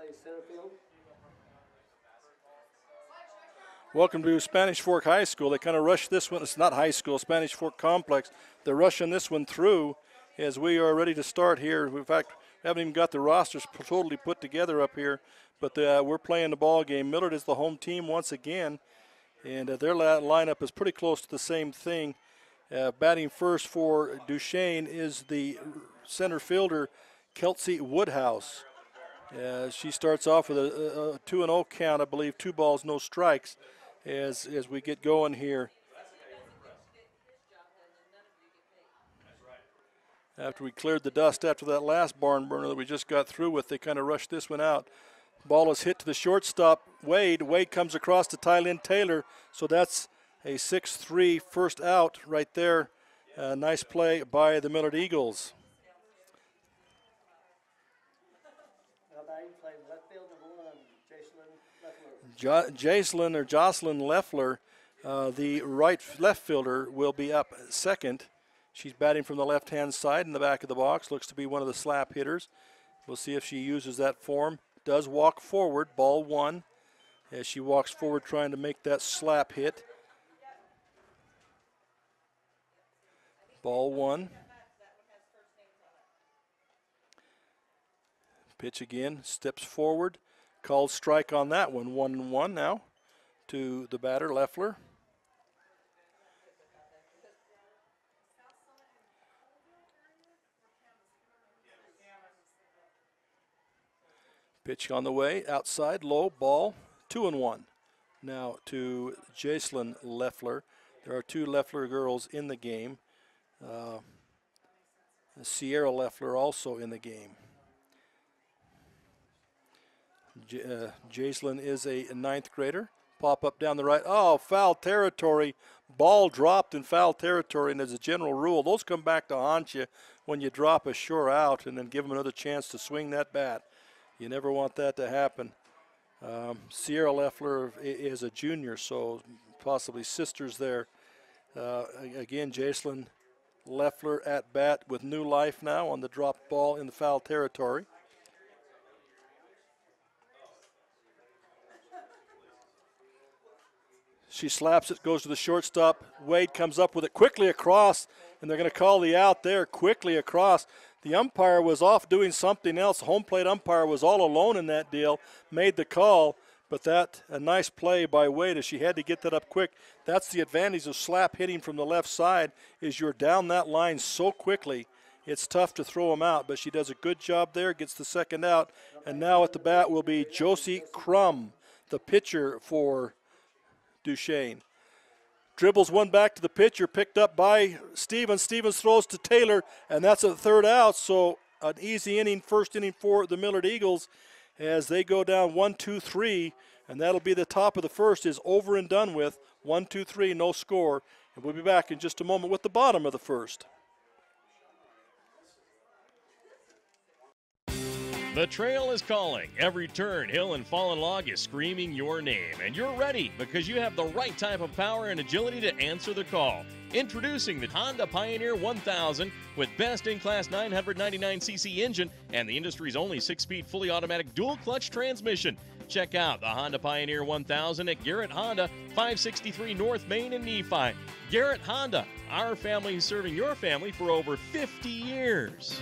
plays center field. Welcome to Spanish Fork High School. They kind of rushed this one. It's not high school, Spanish Fork Complex. They're rushing this one through as we are ready to start here. In fact, we haven't even got the rosters totally put together up here, but we're playing the ball game. Millard is the home team once again, and their lineup is pretty close to the same thing. Batting first for Duchesne is the center fielder, Kelsey Woodhouse. She starts off with a 2-0 count, I believe, 2 balls, no strikes, as we get going here. After we cleared the dust after that last barn burner that we just got through with, they kind of rushed this one out. Ball is hit to the shortstop, Wade. Wade comes across to Tylynn Taylor, so that's a 6-3 first out right there. Nice play by the Millard Eagles. Jocelyn Leffler, the left fielder, will be up second. She's batting from the left-hand side in the back of the box. Looks to be one of the slap hitters. We'll see if she uses that form. Does walk forward, ball 1, as she walks forward trying to make that slap hit. Ball 1. Pitch again, steps forward. Called strike on that one. 1-1 now to the batter, Leffler. Pitch on the way, outside, low, ball, 2-1. Now to Jocelyn Leffler. There are 2 Leffler girls in the game. Sierra Leffler also in the game. Jocelyn is a 9th grader. Pop up down the right. Oh, foul territory. Ball dropped in foul territory, and as a general rule, those come back to haunt you when you drop a sure out and then give them another chance to swing that bat. You never want that to happen. Sierra Leffler is a junior, so possibly sisters there. Again, Jocelyn Leffler at bat with new life now on the dropped ball in the foul territory. She slaps it, goes to the shortstop. Wade comes up with it quickly across, and they're going to call the out there quickly across. The umpire was off doing something else. The home plate umpire was all alone in that deal, made the call, but that a nice play by Wade as she had to get that up quick. That's the advantage of slap hitting from the left side, is you're down that line so quickly. It's tough to throw them out, but she does a good job there, gets the second out, and now at the bat will be Josie Crumb, the pitcher for Duchesne. Dribbles one back to the pitcher, picked up by Stevens. Stevens throws to Taylor, and that's a third out. So an easy inning, first inning for the Millard Eagles as they go down 1-2-3, and that'll be the top of the first is over and done with. 1-2-3, no score. And we'll be back in just a moment with the bottom of the first. The trail is calling. Every turn, hill, and fallen log is screaming your name. And you're ready because you have the right type of power and agility to answer the call. Introducing the Honda Pioneer 1000 with best-in-class 999cc engine and the industry's only 6-speed fully automatic dual-clutch transmission. Check out the Honda Pioneer 1000 at Garrett Honda, 563 North Main in Nephi. Garrett Honda, our family serving your family for over 50 years.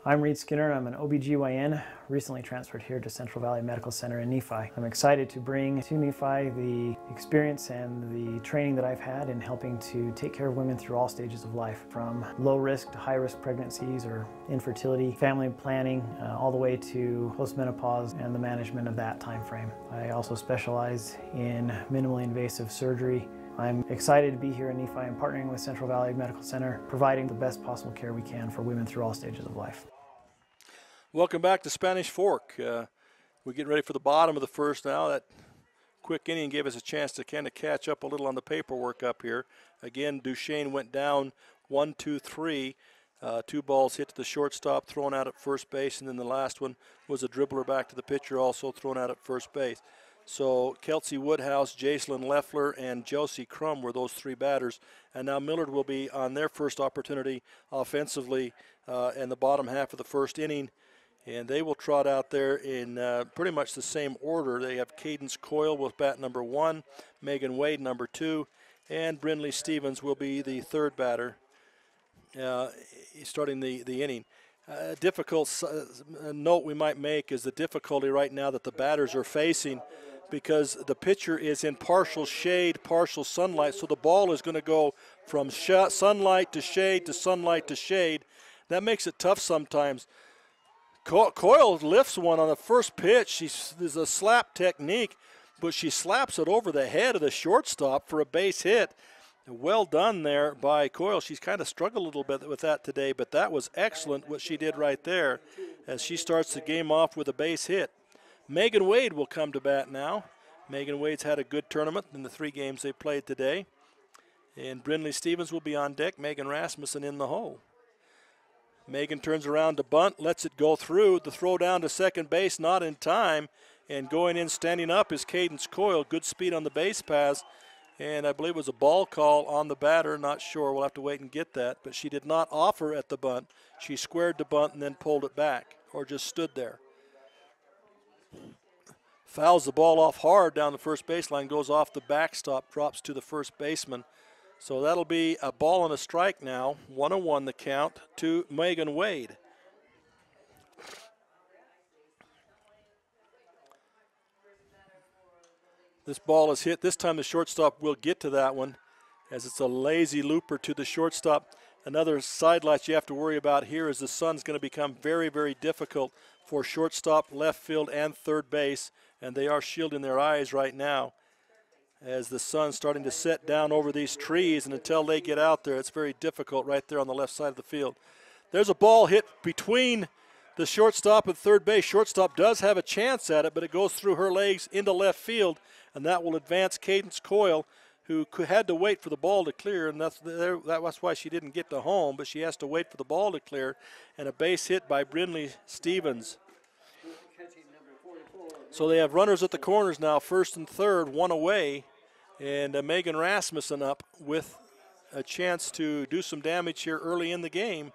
I'm Reed Skinner. I'm an OBGYN, recently transferred here to Central Valley Medical Center in Nephi. I'm excited to bring to Nephi the experience and the training that I've had in helping to take care of women through all stages of life, from low risk to high risk pregnancies or infertility, family planning, all the way to postmenopause and the management of that time frame. I also specialize in minimally invasive surgery. I'm excited to be here in Nephi and partnering with Central Valley Medical Center, providing the best possible care we can for women through all stages of life. Welcome back to Spanish Fork. We're getting ready for the bottom of the first now. That quick inning gave us a chance to kind of catch up a little on the paperwork up here. Again, Duchesne went down 1-2-3. 2 balls hit to the shortstop, thrown out at first base, and then the last one was a dribbler back to the pitcher, also thrown out at first base. So Kelsey Woodhouse, Jocelyn Leffler, and Josie Crumb were those 3 batters. And now Millard will be on their first opportunity offensively in the bottom half of the first inning. And they will trot out there in pretty much the same order. They have Cadence Coyle with bat number 1, Megan Wade number 2, and Brindley Stevens will be the third batter starting the inning. Difficult note we might make is the difficulty right now that the batters are facing, because the pitcher is in partial shade, partial sunlight, so the ball is going to go from sunlight to shade to sunlight to shade. That makes it tough sometimes. Coyle lifts one on the first pitch. There's a slap technique, but she slaps it over the head of the shortstop for a base hit. Well done there by Coyle. She's kind of struggled a little bit with that today, but that was excellent what she did right there as she starts the game off with a base hit. Megan Wade will come to bat now. Megan Wade's had a good tournament in the 3 games they played today. And Brindley Stevens will be on deck. Megan Rasmussen in the hole. Megan turns around to bunt, lets it go through. The throw down to second base, not in time. And going in, standing up is Cadence Coyle. Good speed on the base pass. And I believe it was a ball call on the batter. Not sure. We'll have to wait and get that. But she did not offer at the bunt. She squared the bunt and then pulled it back, or just stood there. Fouls the ball off hard down the first baseline, goes off the backstop, drops to the first baseman. So that'll be a ball and a strike now. 1-1 the count to Megan Wade. This ball is hit. This time the shortstop will get to that one as it's a lazy looper to the shortstop. Another sidelight you have to worry about here is the sun's going to become very, very difficult for shortstop, left field, and third base, and they are shielding their eyes right now as the sun's starting to set down over these trees, and until they get out there, it's very difficult right there on the left side of the field. There's a ball hit between the shortstop and third base. Shortstop does have a chance at it, but it goes through her legs into left field, and that will advance Cadence Coyle, who had to wait for the ball to clear, and that's why she didn't get to home, but she has to wait for the ball to clear, and a base hit by Brindley Stevens. So they have runners at the corners now, first and third, one away, and Megan Rasmussen up with a chance to do some damage here early in the game.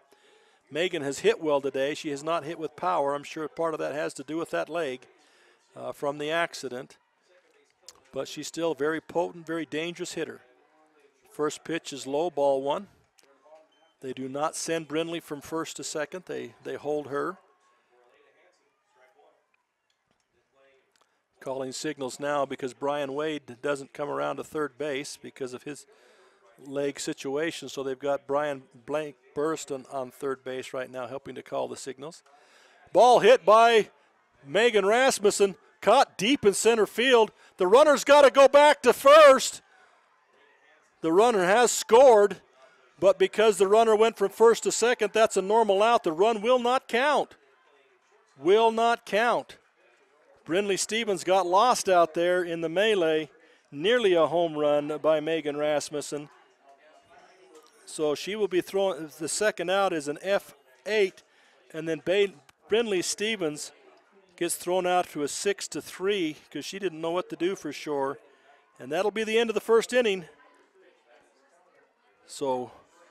Megan has hit well today. She has not hit with power. I'm sure part of that has to do with that leg from the accident. But she's still a very potent, very dangerous hitter. First pitch is low, ball 1. They do not send Brindley from first to second. They hold her. Calling signals now because Brian Wade doesn't come around to third base because of his leg situation. So they've got Brian Burston on third base right now helping to call the signals. Ball hit by Megan Rasmussen, caught deep in center field. The runner's got to go back to first. The runner has scored, but because the runner went from first to second, that's a normal out. The run will not count. Will not count. Brindley Stevens got lost out there in the melee. Nearly a home run by Megan Rasmussen. So she will be thrown. The second out is an F8, and then Brindley Stevens gets thrown out to a 6-3 because she didn't know what to do for sure. And that'll be the end of the first inning. So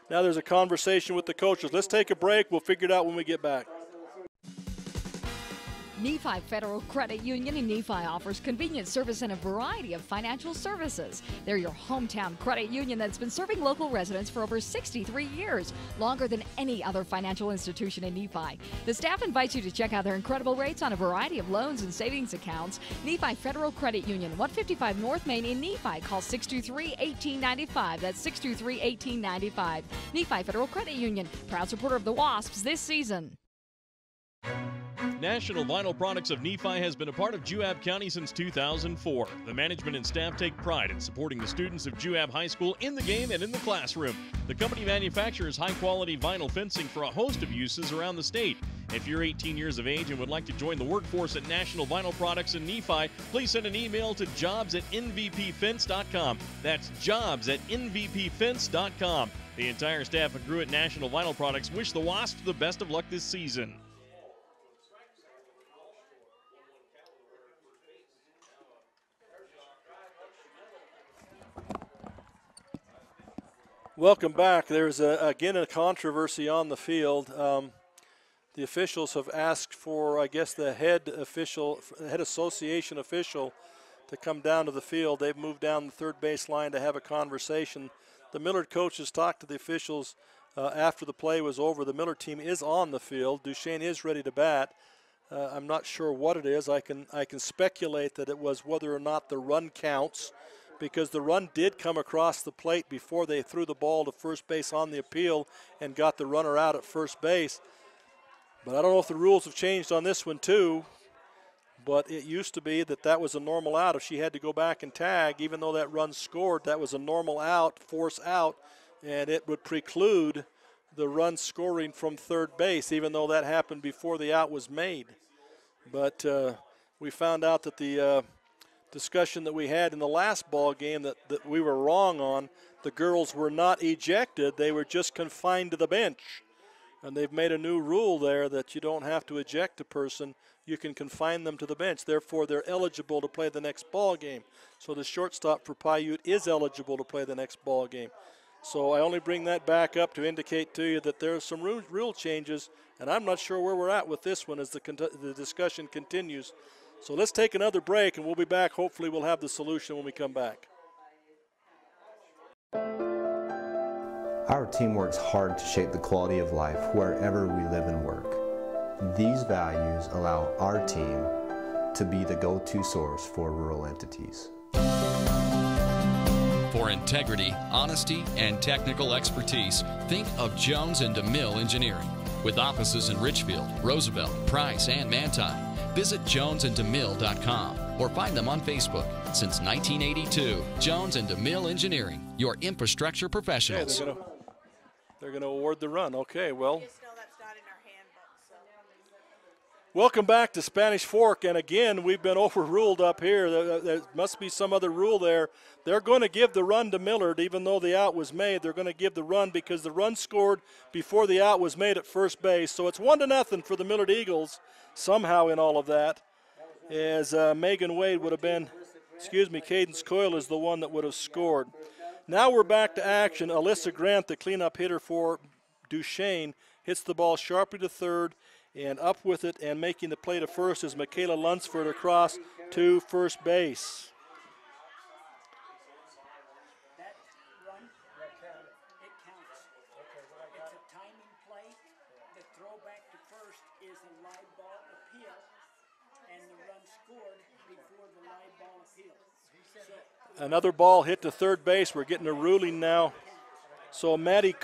now there's a conversation with the coaches. Let's take a break. We'll figure it out when we get back. Nephi Federal Credit Union in Nephi offers convenient service and a variety of financial services. They're your hometown credit union that's been serving local residents for over 63 years, longer than any other financial institution in Nephi. The staff invites you to check out their incredible rates on a variety of loans and savings accounts. Nephi Federal Credit Union, 155 North Main in Nephi. Call 623-1895. That's 623-1895. Nephi Federal Credit Union, proud supporter of the Wasps this season. National Vinyl Products of Nephi has been a part of Juab County since 2004. The management and staff take pride in supporting the students of Juab High School in the game and in the classroom. The company manufactures high-quality vinyl fencing for a host of uses around the state. If you're 18 years of age and would like to join the workforce at National Vinyl Products in Nephi, please send an email to jobs@nvpfence.com. That's jobs@nvpfence.com. The entire staff and crew at National Vinyl Products wish the Wasps the best of luck this season. Welcome back. There's again a controversy on the field. the officials have asked for, I guess, the head association official to come down to the field. They've moved down the third base line to have a conversation. The Millard coaches talked to the officials after the play was over. The Millard team is on the field. Duchesne is ready to bat. I'm not sure what it is. I can speculate that it was whether or not the run counts, because the run did come across the plate before they threw the ball to first base on the appeal and got the runner out at first base. But I don't know if the rules have changed on this one too, but it used to be that was a normal out. If she had to go back and tag, even though that run scored, that was a normal out, force out, and it would preclude the run scoring from third base, even though that happened before the out was made. But we found out that the discussion that we had in the last ball game that we were wrong on. The girls were not ejected. They were just confined to the bench. And they've made a new rule there that you don't have to eject a person. You can confine them to the bench. Therefore, they're eligible to play the next ball game. So the shortstop for Paiute is eligible to play the next ball game. So I only bring that back up to indicate to you that there are some rule changes, and I'm not sure where we're at with this one as the discussion continues. So let's take another break, and we'll be back. Hopefully we'll have the solution when we come back. Our team works hard to shape the quality of life wherever we live and work. These values allow our team to be the go-to source for rural entities. For integrity, honesty, and technical expertise, think of Jones and DeMille Engineering. With offices in Richfield, Roosevelt, Price, and Manti, visit jonesanddemille.com or find them on Facebook. Since 1982, Jones and DeMille Engineering, your infrastructure professionals. Okay, they're going to award the run. Okay, well. Welcome back to Spanish Fork, and again, we've been overruled up here. There must be some other rule there. They're going to give the run to Millard, even though the out was made. They're going to give the run because the run scored before the out was made at first base. So it's 1-0 for the Millard Eagles somehow in all of that, as Megan Wade would have been, Cadence Coyle is the one that would have scored. Now we're back to action. Alyssa Grant, the cleanup hitter for Duchesne, hits the ball sharply to third, and up with it and making the play to first is Makayla Lunsford across to first base. That run, it counts. It's a timing play. The throwback to first is a live ball appeal, and the run scored before the live ball appeal. Another ball hit to third base. We're getting a ruling now. So Maddie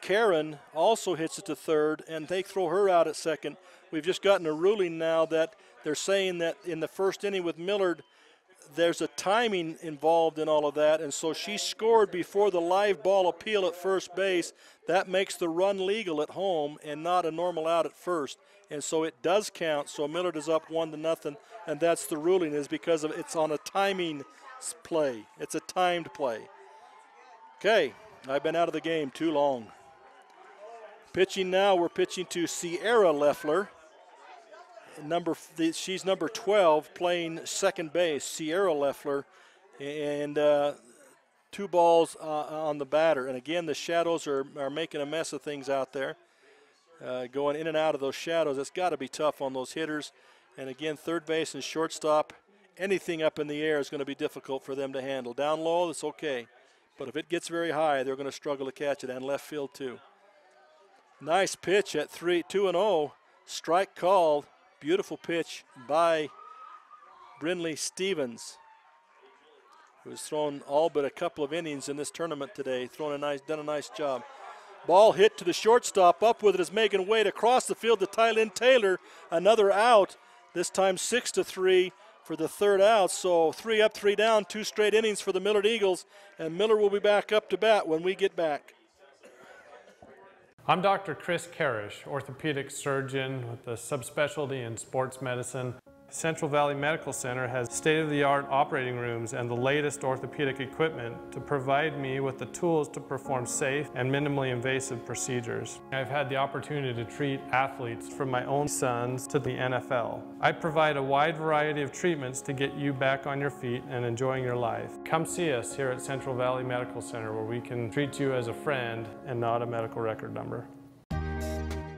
Karen also hits it to third, and they throw her out at second. We've just gotten a ruling now that they're saying that in the first inning with Millard, there's a timing involved in all of that, and so she scored before the live ball appeal at first base. That makes the run legal at home and not a normal out at first, and so it does count. So Millard is up 1-0, and that's the ruling, is because of it's on a timing play. It's a timed play. Okay. I've been out of the game too long. Pitching now, we're pitching to Sierra Leffler. She's number 12, playing second base, Sierra Leffler. And 2 balls on the batter. And again, the shadows are making a mess of things out there. Going in and out of those shadows, it's got to be tough on those hitters. And again, third base and shortstop, anything up in the air is going to be difficult for them to handle. Down low, it's okay. But if it gets very high, they're going to struggle to catch it, and left field too. Nice pitch at 2-0. Strike called. Beautiful pitch by Brinley Stevens, who's thrown all but a couple of innings in this tournament today. Done a nice job. Ball hit to the shortstop. Up with it is Megan Wade across the field to Tylynn Taylor. Another out. This time 6-3. For the third out, so 3 up, 3 down, 2 straight innings for the Millard Eagles, and Miller will be back up to bat when we get back. I'm Dr. Chris Karish, orthopedic surgeon with a subspecialty in sports medicine. Central Valley Medical Center has state-of-the-art operating rooms and the latest orthopedic equipment to provide me with the tools to perform safe and minimally invasive procedures. I've had the opportunity to treat athletes from my own sons to the NFL. I provide a wide variety of treatments to get you back on your feet and enjoying your life. Come see us here at Central Valley Medical Center, where we can treat you as a friend and not a medical record number.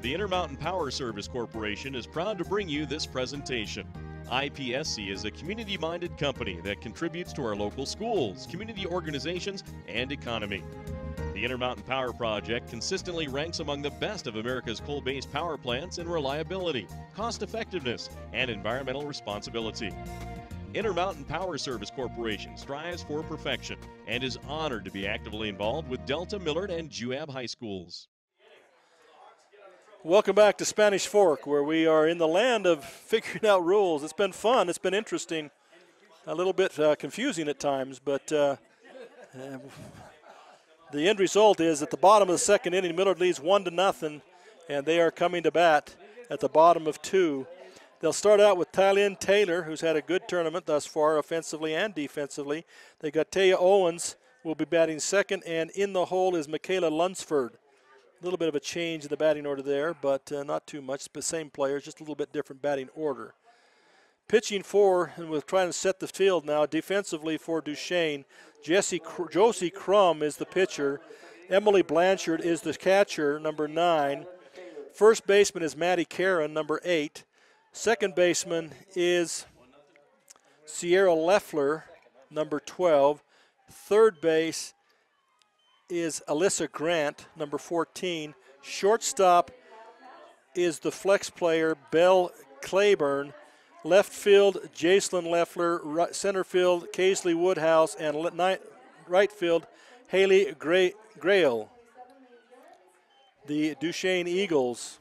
The Intermountain Power Service Corporation is proud to bring you this presentation. IPSC is a community-minded company that contributes to our local schools, community organizations, and economy. The Intermountain Power Project consistently ranks among the best of America's coal-based power plants in reliability, cost-effectiveness, and environmental responsibility. Intermountain Power Service Corporation strives for perfection and is honored to be actively involved with Delta, Millard, and Juab high schools. Welcome back to Spanish Fork, where we are in the land of figuring out rules. It's been fun. It's been interesting. A little bit confusing at times, but the end result is at the bottom of the second inning, Millard leads 1-0, and they are coming to bat at the bottom of 2. They'll start out with Tylynn Taylor, who's had a good tournament thus far, offensively and defensively. They got Taya Owens, will be batting second, and in the hole is Makayla Lunsford. A little bit of a change in the batting order there, but not too much. The same players, just a little bit different batting order. Pitching for, and we're trying to set the field now, defensively for Duchesne, Josie Crumb is the pitcher. Emily Blanchard is the catcher, number 9. First baseman is Maddie Caron, number 8. Second baseman is Sierra Leffler, number 12. Third base is Alyssa Grant, number 14. Shortstop is the flex player, Belle Claiborne. Left field, Jacelyn Leffler. Center field, Kelsey Woodhouse. And right field, Haley Grail. The Duchesne Eagles.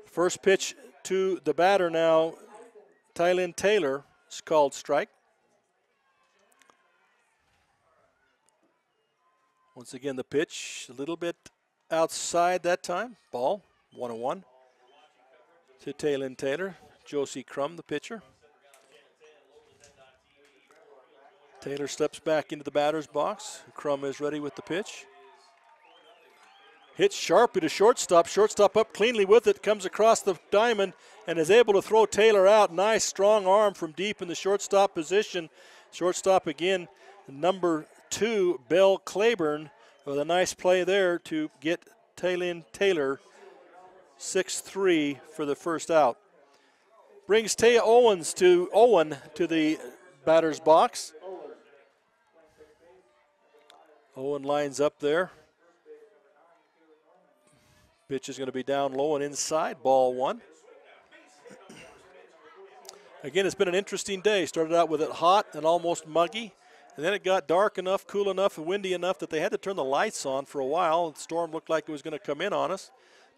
First pitch to the batter now, Tylynn Taylor, is called strike. Once again, the pitch a little bit outside that time. Ball, 1-1 to Tylynn Taylor. Josie Crumb, the pitcher. Taylor steps back into the batter's box. Crumb is ready with the pitch. Hits sharply to shortstop. Shortstop up cleanly with it. Comes across the diamond and is able to throw Taylor out. Nice strong arm from deep in the shortstop position. Shortstop again, number 2, Belle Claiborne, with a nice play there to get Tylynn Taylor 6-3 for the first out. Brings Taya Owen to the batter's box. Owen lines up there. Pitch is going to be down low and inside, ball 1. Again, it's been an interesting day. Started out with it hot and almost muggy, and then it got dark enough, cool enough, and windy enough that they had to turn the lights on for a while. The storm looked like it was going to come in on us.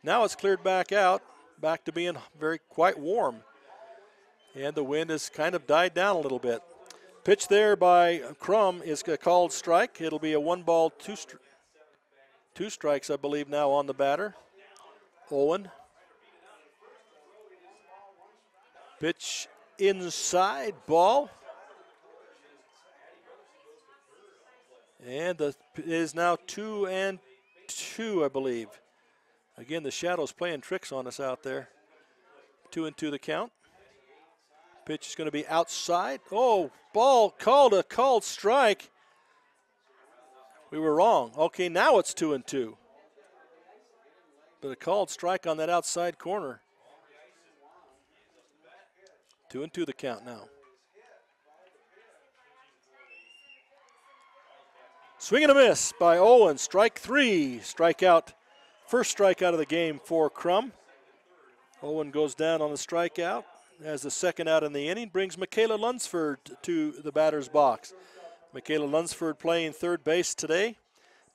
Now it's cleared back out, back to being quite warm. And the wind has kind of died down a little bit. Pitch there by Crumb is a called strike. It'll be a 1-ball, 2 strikes, I believe, now on the batter. Owen. Pitch inside, ball. And it is now 2-2, I believe. Again, the shadow's playing tricks on us out there. 2-2 the count. Pitch is going to be outside. Oh, ball called a called strike. We were wrong. Okay, now it's 2-2. But a called strike on that outside corner. 2-2 the count now. Swing and a miss by Owen. Strike 3. Strikeout. First strikeout of the game for Crumb. Owen goes down on the strikeout. As the second out in the inning, brings Makayla Lunsford to the batter's box. Makayla Lunsford playing third base today.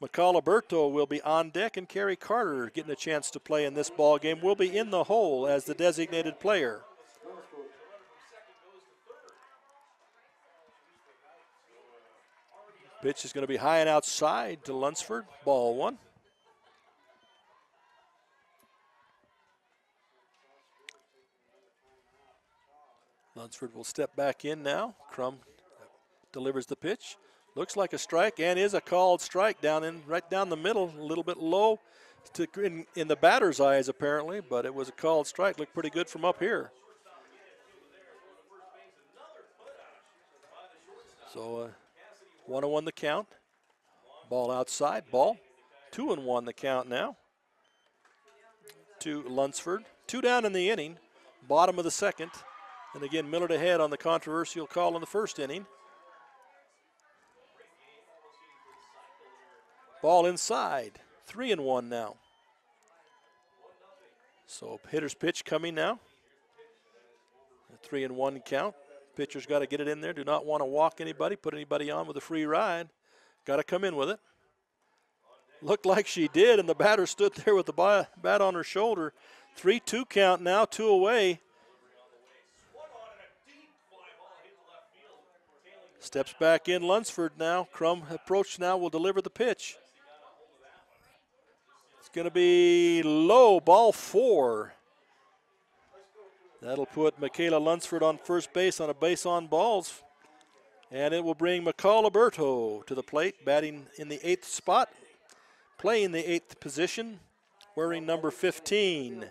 McCall Alberto will be on deck, and Kerry Carter, getting a chance to play in this ball game, will be in the hole as the designated player. Pitch is going to be high and outside to Lunsford. Ball 1. Lunsford will step back in now. Crumb delivers the pitch. Looks like a strike and is a called strike right down the middle, a little bit low in the batter's eyes apparently, but it was a called strike. Looked pretty good from up here. So 1-1 the count. Ball outside, ball. 2-1 the count now. to Lunsford. 2 down in the inning, bottom of the second. And again, Millard ahead on the controversial call in the first inning. Ball inside, 3-1 now. So hitter's pitch coming now. A 3-1 count. Pitcher's got to get it in there. Do not want to walk anybody, put anybody on with a free ride. Got to come in with it. Looked like she did, and the batter stood there with the bat on her shoulder. 3-2 count now, 2 away. Steps back in Lunsford now. Crumb approach now, will deliver the pitch. It's going to be low, ball 4. That'll put Makayla Lunsford on first base on a base on balls. And it will bring McCall Alberto to the plate, batting in the 8th spot, playing the 8th position, wearing number 15.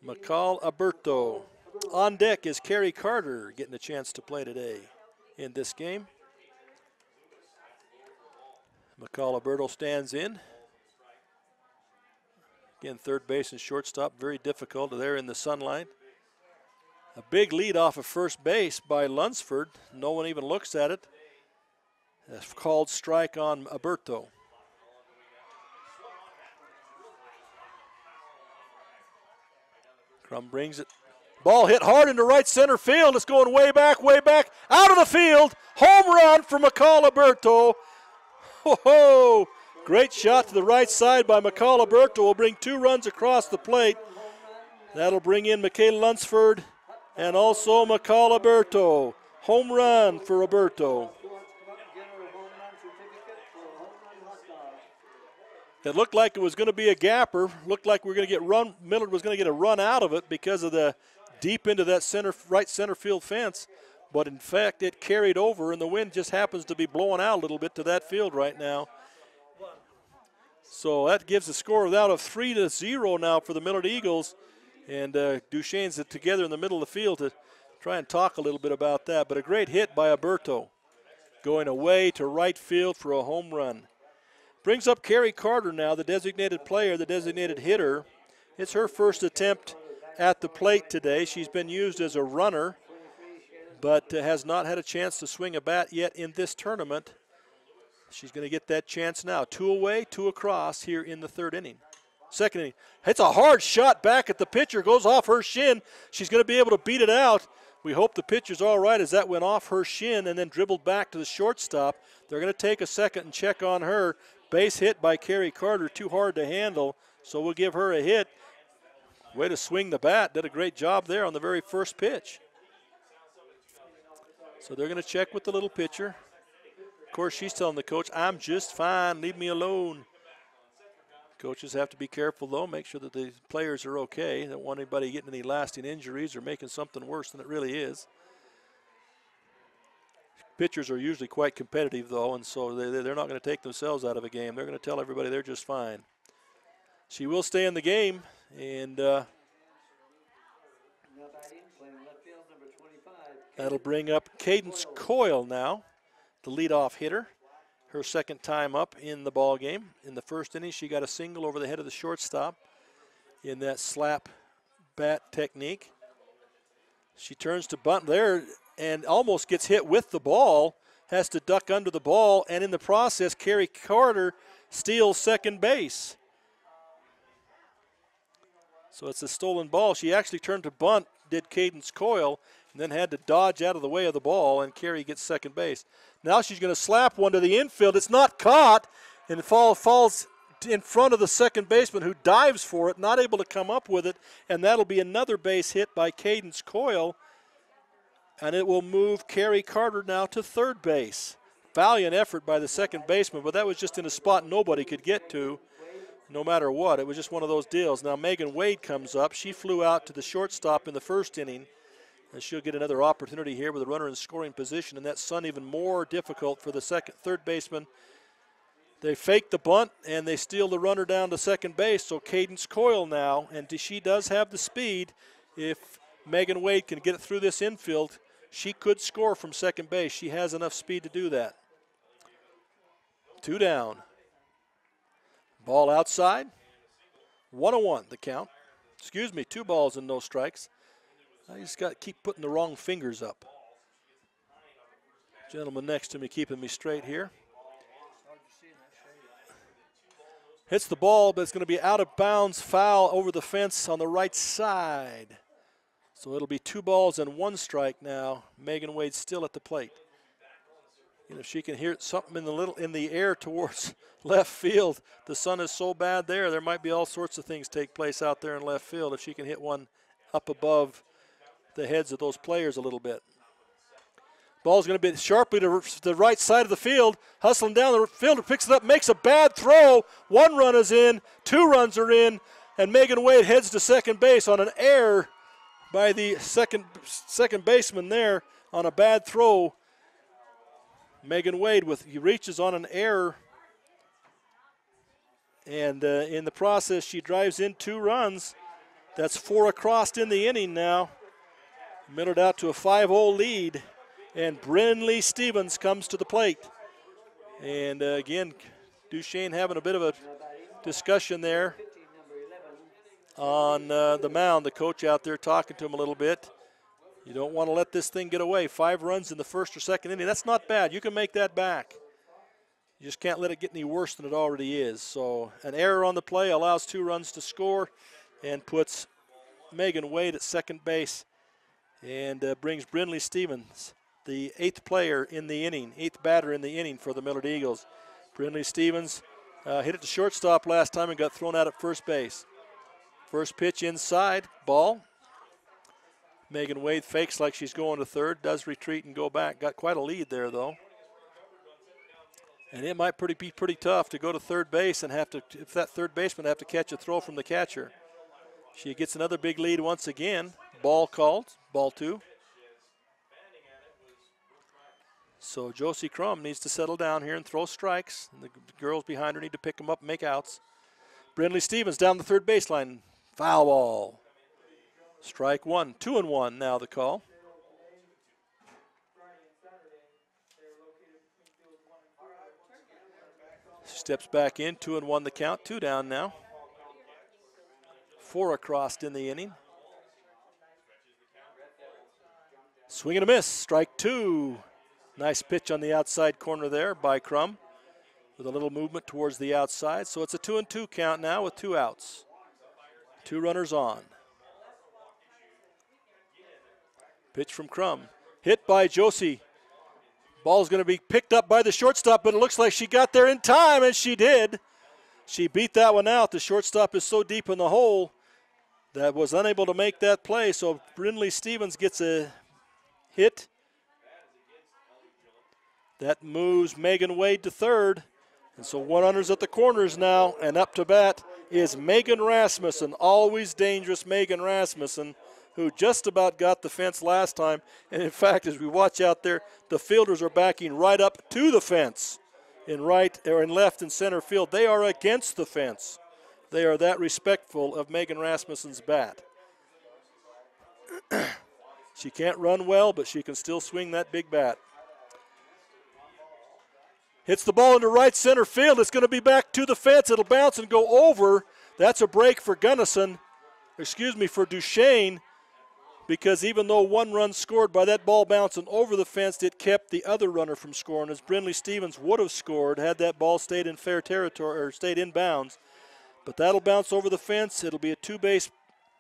McCall Alberto. On deck is Kerry Carter, getting a chance to play today in this game. McCall Alberto stands in. Again, third base and shortstop, very difficult there in the sunlight. A big lead off of first base by Lunsford. No one even looks at it. A called strike on Alberto. Crumb brings it. Ball hit hard into right center field. It's going way back, out of the field. Home run for McCall Alberto. Ho-ho! Great shot to the right side by McCall Alberto. Will bring 2 runs across the plate. That'll bring in Makayla Lunsford and also McCall Alberto. Home run for Alberto. It looked like it was going to be a gapper. Looked like we were going to get run. Millard was going to get a run out of it because of the deep into that right center field fence. But in fact, it carried over, and the wind just happens to be blowing out a little bit to that field right now. So that gives a score out of 3-0 now for the Millard Eagles. And Duchesne's together in the middle of the field to try and talk a little bit about that. But a great hit by Alberto, going away to right field for a home run. Brings up Kerry Carter now, the designated player, the designated hitter. It's her first attempt at the plate today. She's been used as a runner, but has not had a chance to swing a bat yet in this tournament. She's going to get that chance now. 2 away, 2 across here in the third inning. Second inning. It's a hard shot back at the pitcher. Goes off her shin. She's going to be able to beat it out. We hope the pitcher's all right as that went off her shin and then dribbled back to the shortstop. They're going to take a second and check on her. Base hit by Kerry Carter. Too hard to handle, so we'll give her a hit. Way to swing the bat. Did a great job there on the very first pitch. So they're going to check with the little pitcher. Of course, she's telling the coach, I'm just fine. Leave me alone. Coaches have to be careful, though, make sure that the players are okay. They don't want anybody getting any lasting injuries or making something worse than it really is. Pitchers are usually quite competitive, though, and so they're not going to take themselves out of a game. They're going to tell everybody they're just fine. She will stay in the game, and that'll bring up Cadence Coyle now, the leadoff hitter. Her second time up in the ball game. In the first inning, she got a single over the head of the shortstop in that slap bat technique. She turns to bunt there and almost gets hit with the ball, has to duck under the ball, and in the process, Kerry Carter steals second base. So it's a stolen ball. She actually turned to bunt, did Cadence Coyle, and then had to dodge out of the way of the ball, and Kerry gets second base. Now she's going to slap one to the infield. It's not caught, and it falls in front of the second baseman, who dives for it, not able to come up with it, and that'll be another base hit by Cadence Coyle, and it will move Kerry Carter now to third base. Valiant effort by the second baseman, but that was just in a spot nobody could get to, no matter what. It was just one of those deals. Now Megan Wade comes up. She flew out to the shortstop in the first inning, and she'll get another opportunity here with a runner in scoring position, and that's even more difficult for the third baseman. They fake the bunt, and they steal the runner down to second base, so Cadence Coyle now, and she does have the speed. If Megan Wade can get it through this infield, she could score from second base. She has enough speed to do that. 2 down. Ball outside. 1-1 the count. Excuse me, 2 balls and no strikes. I just got to keep putting the wrong fingers up. Gentleman next to me keeping me straight here. Hits the ball, but it's going to be out of bounds, foul over the fence on the right side. So it'll be 2 balls and 1 strike now. Megan Wade still at the plate. And if she can hear something in the air towards left field, the sun is so bad there might be all sorts of things take place out there in left field if she can hit one up above the heads of those players a little bit. Ball's going to be sharply to the right side of the field, hustling down the fielder, picks it up, makes a bad throw. 1 run is in, 2 runs are in, and Megan Wade heads to second base on an error by the second baseman there on a bad throw. Megan Wade reaches on an error, and in the process she drives in 2 runs. That's 4 across in the inning now. Millard out to a 5-0 lead. And Brinley Stevens comes to the plate. And again, Duchesne having a bit of a discussion there on the mound. The coach out there talking to him a little bit. You don't want to let this thing get away. 5 runs in the first or second inning. That's not bad. You can make that back. You just can't let it get any worse than it already is. So an error on the play allows 2 runs to score and puts Megan Wade at second base and brings Brinley Stevens, the 8th player in the inning, 8th batter in the inning for the Millard Eagles. Brinley Stevens hit it to shortstop last time and got thrown out at first base. First pitch inside, ball. Megan Wade fakes like she's going to third, does retreat and go back. Got quite a lead there, though. And it might be pretty tough to go to third base and have to, if that third baseman have to catch a throw from the catcher. She gets another big lead once again. Ball called, ball 2. So Josie Crumb needs to settle down here and throw strikes. And the girls behind her need to pick them up and make outs. Brinley Stevens down the third baseline. Foul ball. Strike 1. 2-1 now the call. Steps back in. 2-1 the count. 2 down now. 4 across in the inning. Swing and a miss. Strike 2. Nice pitch on the outside corner there by Crumb with a little movement towards the outside. So it's a 2-2 count now with 2 outs. 2 runners on. Pitch from Crumb. Hit by Josie. Ball's going to be picked up by the shortstop, but it looks like she got there in time, and she did. She beat that one out. The shortstop is so deep in the hole that was unable to make that play. So Brinley Stevens gets a hit. That moves Megan Wade to third. And so 1 runner's at the corners now, and up to bat is Megan Rasmussen, always dangerous Megan Rasmussen, who just about got the fence last time. And in fact, as we watch out there, the fielders are backing right up to the fence in right or in left and center field. They are against the fence. They are that respectful of Megan Rasmussen's bat. She can't run well, but she can still swing that big bat. Hits the ball into right center field. It's going to be back to the fence. It'll bounce and go over. That's a break for for Duchesne, because even though 1 run scored by that ball bouncing over the fence, it kept the other runner from scoring, as Brinley Stevens would have scored had that ball stayed in fair territory or stayed in bounds. But that'll bounce over the fence. It'll be a 2-base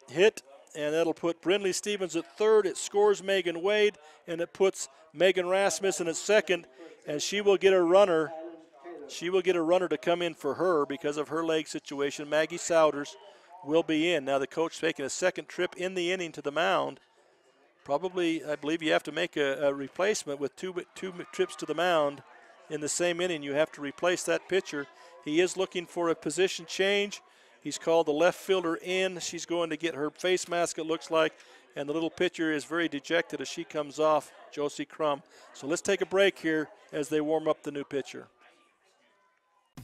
hit, and that'll put Brinley Stevens at third. It scores Megan Wade, and it puts Megan Rasmussen at second, and she will get a runner. She will get a runner to come in for her because of her leg situation. Maggie Souders will be in. Now the coach taking a second trip in the inning to the mound. Probably, I believe you have to make a replacement with two trips to the mound in the same inning. You have to replace that pitcher. He is looking for a position change. He's called the left fielder in. She's going to get her face mask, it looks like, and the little pitcher is very dejected as she comes off, Josie Crumb. So let's take a break here as they warm up the new pitcher.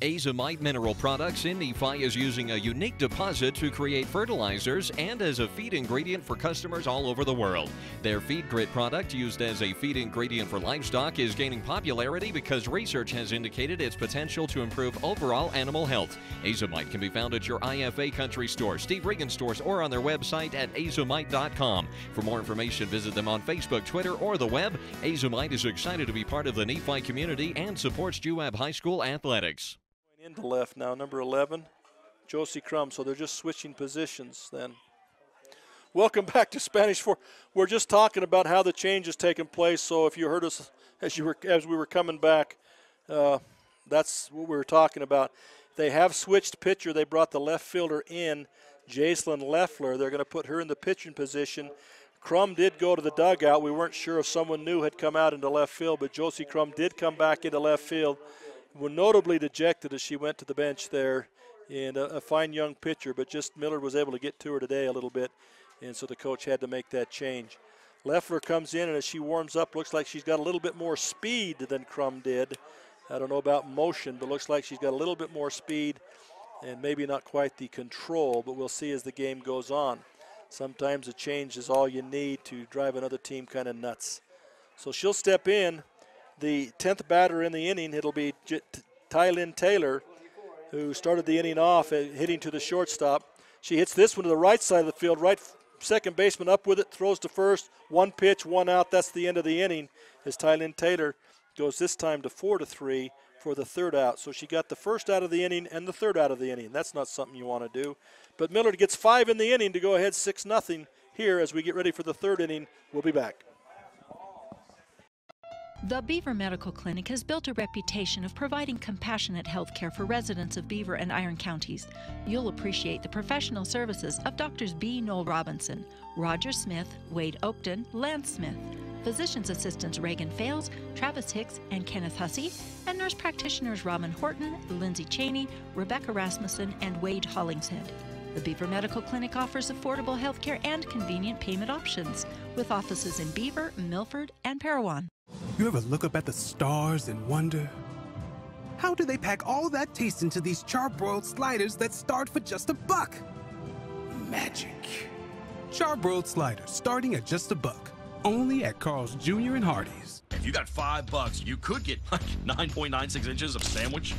Azomite Mineral Products in Nephi is using a unique deposit to create fertilizers and as a feed ingredient for customers all over the world. Their Feed Grit product, used as a feed ingredient for livestock, is gaining popularity because research has indicated its potential to improve overall animal health. Azomite can be found at your IFA Country Store, Steve Regan stores, or on their website at azomite.com. For more information, visit them on Facebook, Twitter, or the web. Azomite is excited to be part of the Nephi community and supports UAB High School athletics. Into left now, number 11, Josie Crumb. So they're just switching positions then. Welcome back to Spanish 4. We're just talking about how the change has taken place. So if you heard us as we were coming back, that's what we were talking about. They have switched pitcher. They brought the left fielder in, Jacelyn Leffler. They're going to put her in the pitching position. Crumb did go to the dugout. We weren't sure if someone new had come out into left field, but Josie Crumb did come back into left field. Were notably dejected as she went to the bench there, and a fine young pitcher, but just Millard was able to get to her today a little bit, and so the coach had to make that change. Leffler comes in, and as she warms up, looks like she's got a little bit more speed than Crumb did. I don't know about motion, but looks like she's got a little bit more speed and maybe not quite the control, but we'll see as the game goes on. Sometimes a change is all you need to drive another team kind of nuts. So she'll step in. The 10th batter in the inning, it'll be Tylynn Taylor, who started the inning off hitting to the shortstop. She hits this one to the right side of the field, right second baseman up with it, throws to first. One pitch, one out. That's the end of the inning as Tylynn Taylor goes this time to 4-3 for the third out. So she got the first out of the inning and the third out of the inning. That's not something you want to do. But Millard gets 5 in the inning to go ahead 6-0 here as we get ready for the third inning. We'll be back. The Beaver Medical Clinic has built a reputation of providing compassionate health care for residents of Beaver and Iron counties. You'll appreciate the professional services of Doctors B. Noel Robinson, Roger Smith, Wade Oakton, Lance Smith, physician's assistants Reagan Fales, Travis Hicks, and Kenneth Hussey, and nurse practitioners Robin Horton, Lindsay Cheney, Rebecca Rasmussen, and Wade Hollingshead. The Beaver Medical Clinic offers affordable health care and convenient payment options, with offices in Beaver, Milford, and Parowan. You ever look up at the stars and wonder, how do they pack all that taste into these charbroiled sliders that start for just $1? Magic. Charbroiled sliders starting at just $1. Only at Carl's Jr. and Hardee's. If you got $5, you could get like 9.96 inches of sandwich.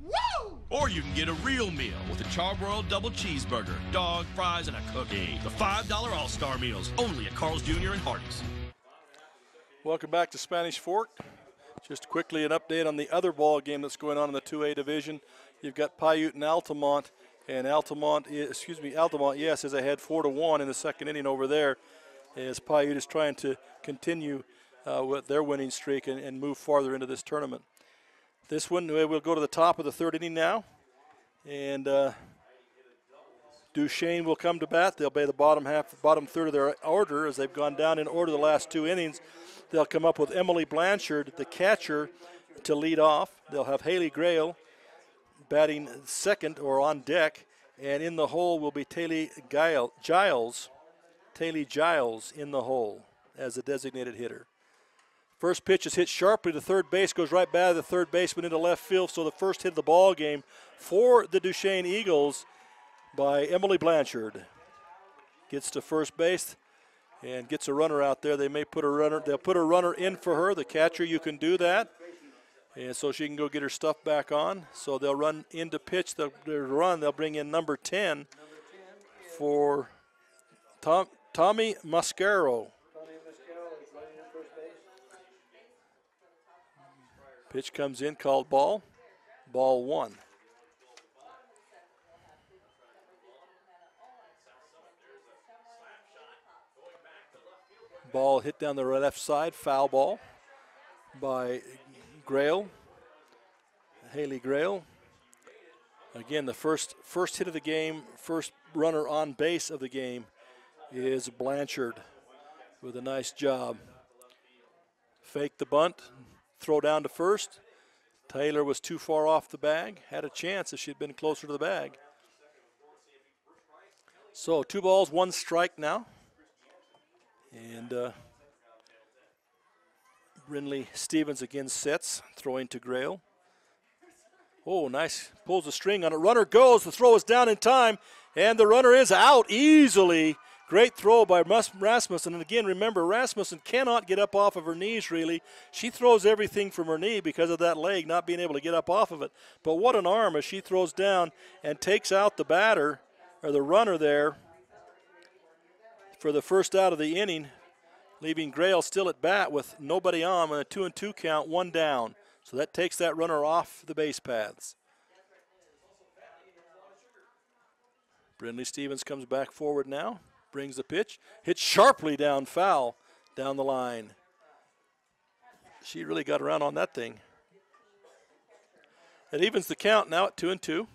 Woo! Or you can get a real meal with a charbroiled double cheeseburger, dog, fries, and a cookie. The $5 All-Star Meals, only at Carl's Jr. and Hardee's. Welcome back to Spanish Fork. Just quickly an update on the other ball game that's going on in the 2A division. You've got Paiute and Altamont, and Altamont, yes, is ahead 4-1 in the second inning over there, as Paiute is trying to continue with their winning streak and move farther into this tournament. This one, we'll go to the top of the third inning now, and Duchesne will come to bat. They'll be the bottom third of their order as they've gone down in order the last 2 innings. They'll come up with Emily Blanchard, the catcher, to lead off. They'll have Haley Grail batting second or on deck, and in the hole will be Taylor Giles in the hole as a designated hitter. First pitch is hit sharply to third base, goes right by the third baseman into left field, so the first hit of the ball game for the Duchesne Eagles by Emily Blanchard. Gets to first base and gets a runner out there. They'll put a runner in for her. The catcher, you can do that. And so she can go get her stuff back on. So they'll run into pitch. They'll bring in number 10 for Tommy Mascaro. Pitch comes in, called ball. Ball 1. Ball hit down the left side, foul ball by Grail, Haley Grail. Again, the first hit of the game, first runner on base of the game is Blanchard with a nice job. Fake the bunt, throw down to first. Taylor was too far off the bag, had a chance if she'd been closer to the bag. So 2 balls, 1 strike now. And Brindley Stevens again sets, throwing to Grail. Oh, nice. Pulls the string on it. Runner goes. The throw is down in time, and the runner is out easily. Great throw by Rasmussen. And again, remember, Rasmussen cannot get up off of her knees, really. She throws everything from her knee because of that leg not being able to get up off of it. But what an arm as she throws down and takes out the batter, or the runner there, for the first out of the inning, leaving Grail still at bat with nobody on a 2-2 count, 1 down. So that takes that runner off the base paths. Brindley Stevens comes back forward now, brings the pitch, hits sharply down foul down the line. She really got around on that thing. It evens the count now at 2-2.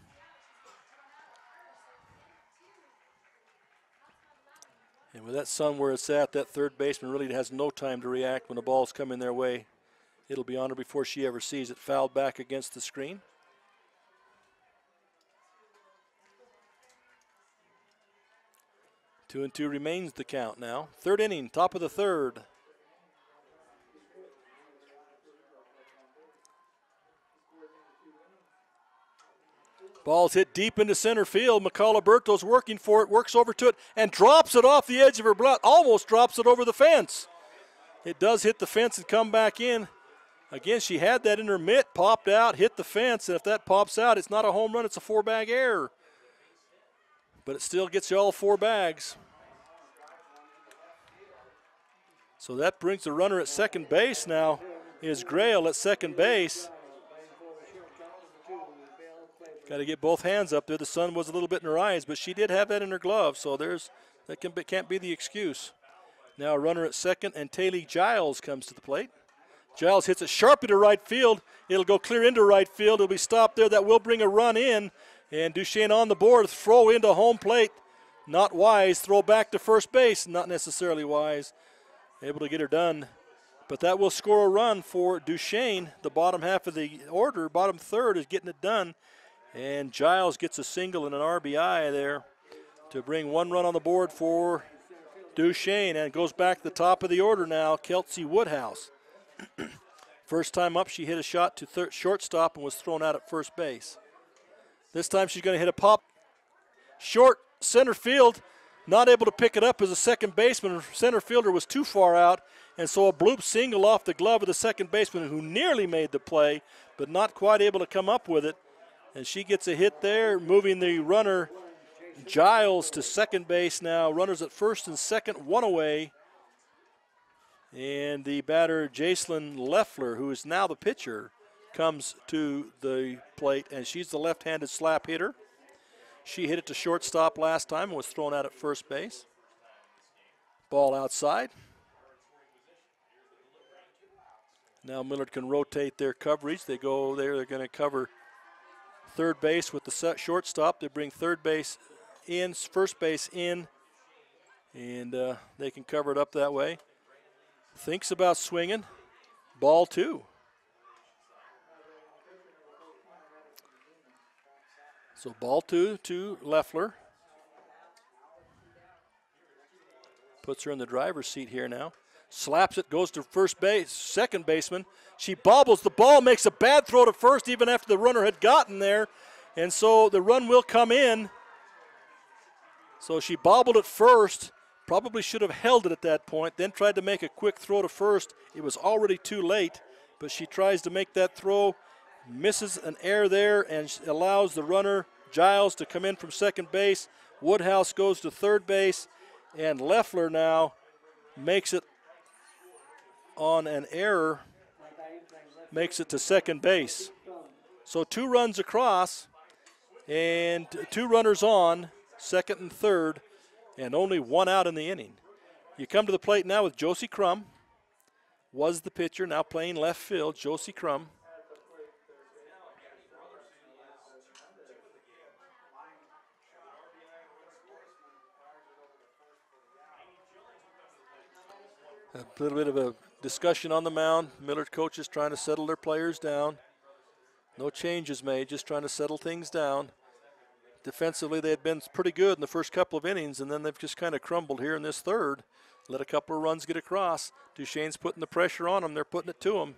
And with that sun where it's at, that third baseman really has no time to react when the ball's coming their way. It'll be on her before she ever sees it. Fouled back against the screen. 2-2 remains the count now. Third inning, top of the third. Ball's hit deep into center field. Makayla Berto's working for it, works over to it, and drops it off the edge of her glove. Almost drops it over the fence. It does hit the fence and come back in. Again, she had that in her mitt, popped out, hit the fence, and if that pops out, it's not a home run, it's a 4-bag error. But it still gets you all 4 bags. So that brings the runner at second base now, is Grail at second base. Got to get both hands up there. The sun was a little bit in her eyes, but she did have that in her glove, so can't be the excuse. Now a runner at second, and Taylor Giles comes to the plate. Giles hits it sharply to right field. It'll go clear into right field. It'll be stopped there. That will bring a run in. And Duchesne on the board. Throw into home plate. Not wise. Throw back to first base. Not necessarily wise. Able to get her done. But that will score a run for Duchesne. The bottom half of the order, bottom third, is getting it done. And Giles gets a single and an RBI there to bring 1 run on the board for Duchesne. And it goes back to the top of the order now, Kelsey Woodhouse. First time up, she hit a shot to shortstop and was thrown out at first base. This time she's going to hit a pop. Short center field, not able to pick it up as a second baseman. Center fielder was too far out, and so a bloop single off the glove of the second baseman who nearly made the play, but not quite able to come up with it. And she gets a hit there, moving the runner Giles to second base now. Runners at first and second, 1 away. And the batter, Jacelyn Leffler, who is now the pitcher, comes to the plate, and she's the left-handed slap hitter. She hit it to shortstop last time and was thrown out at first base. Ball outside. Now Millard can rotate their coverage. They go there. They're going to cover third base with the shortstop. They bring third base in, first base in, and they can cover it up that way. Thinks about swinging. Ball 2. So ball 2 to Leffler. Puts her in the driver's seat here now. Slaps it, goes to first base, second baseman. She bobbles the ball, makes a bad throw to first even after the runner had gotten there. And so the run will come in. So she bobbled it first. Probably should have held it at that point, then tried to make a quick throw to first. It was already too late, but she tries to make that throw, misses an error there, and allows the runner, Giles, to come in from second base. Woodhouse goes to third base, and Leffler now makes it on an error, makes it to second base. So 2 runs across, and 2 runners on, second and third, and only 1 out in the inning. You come to the plate now with Josie Crumb, was the pitcher, now playing left field, Josie Crumb. A little bit of a discussion on the mound. Millard coaches trying to settle their players down. No changes made, just trying to settle things down. Defensively, they had been pretty good in the first couple of innings, and then they've just kind of crumbled here in this third. Let a couple of runs get across. Duchesne's putting the pressure on them. They're putting it to them.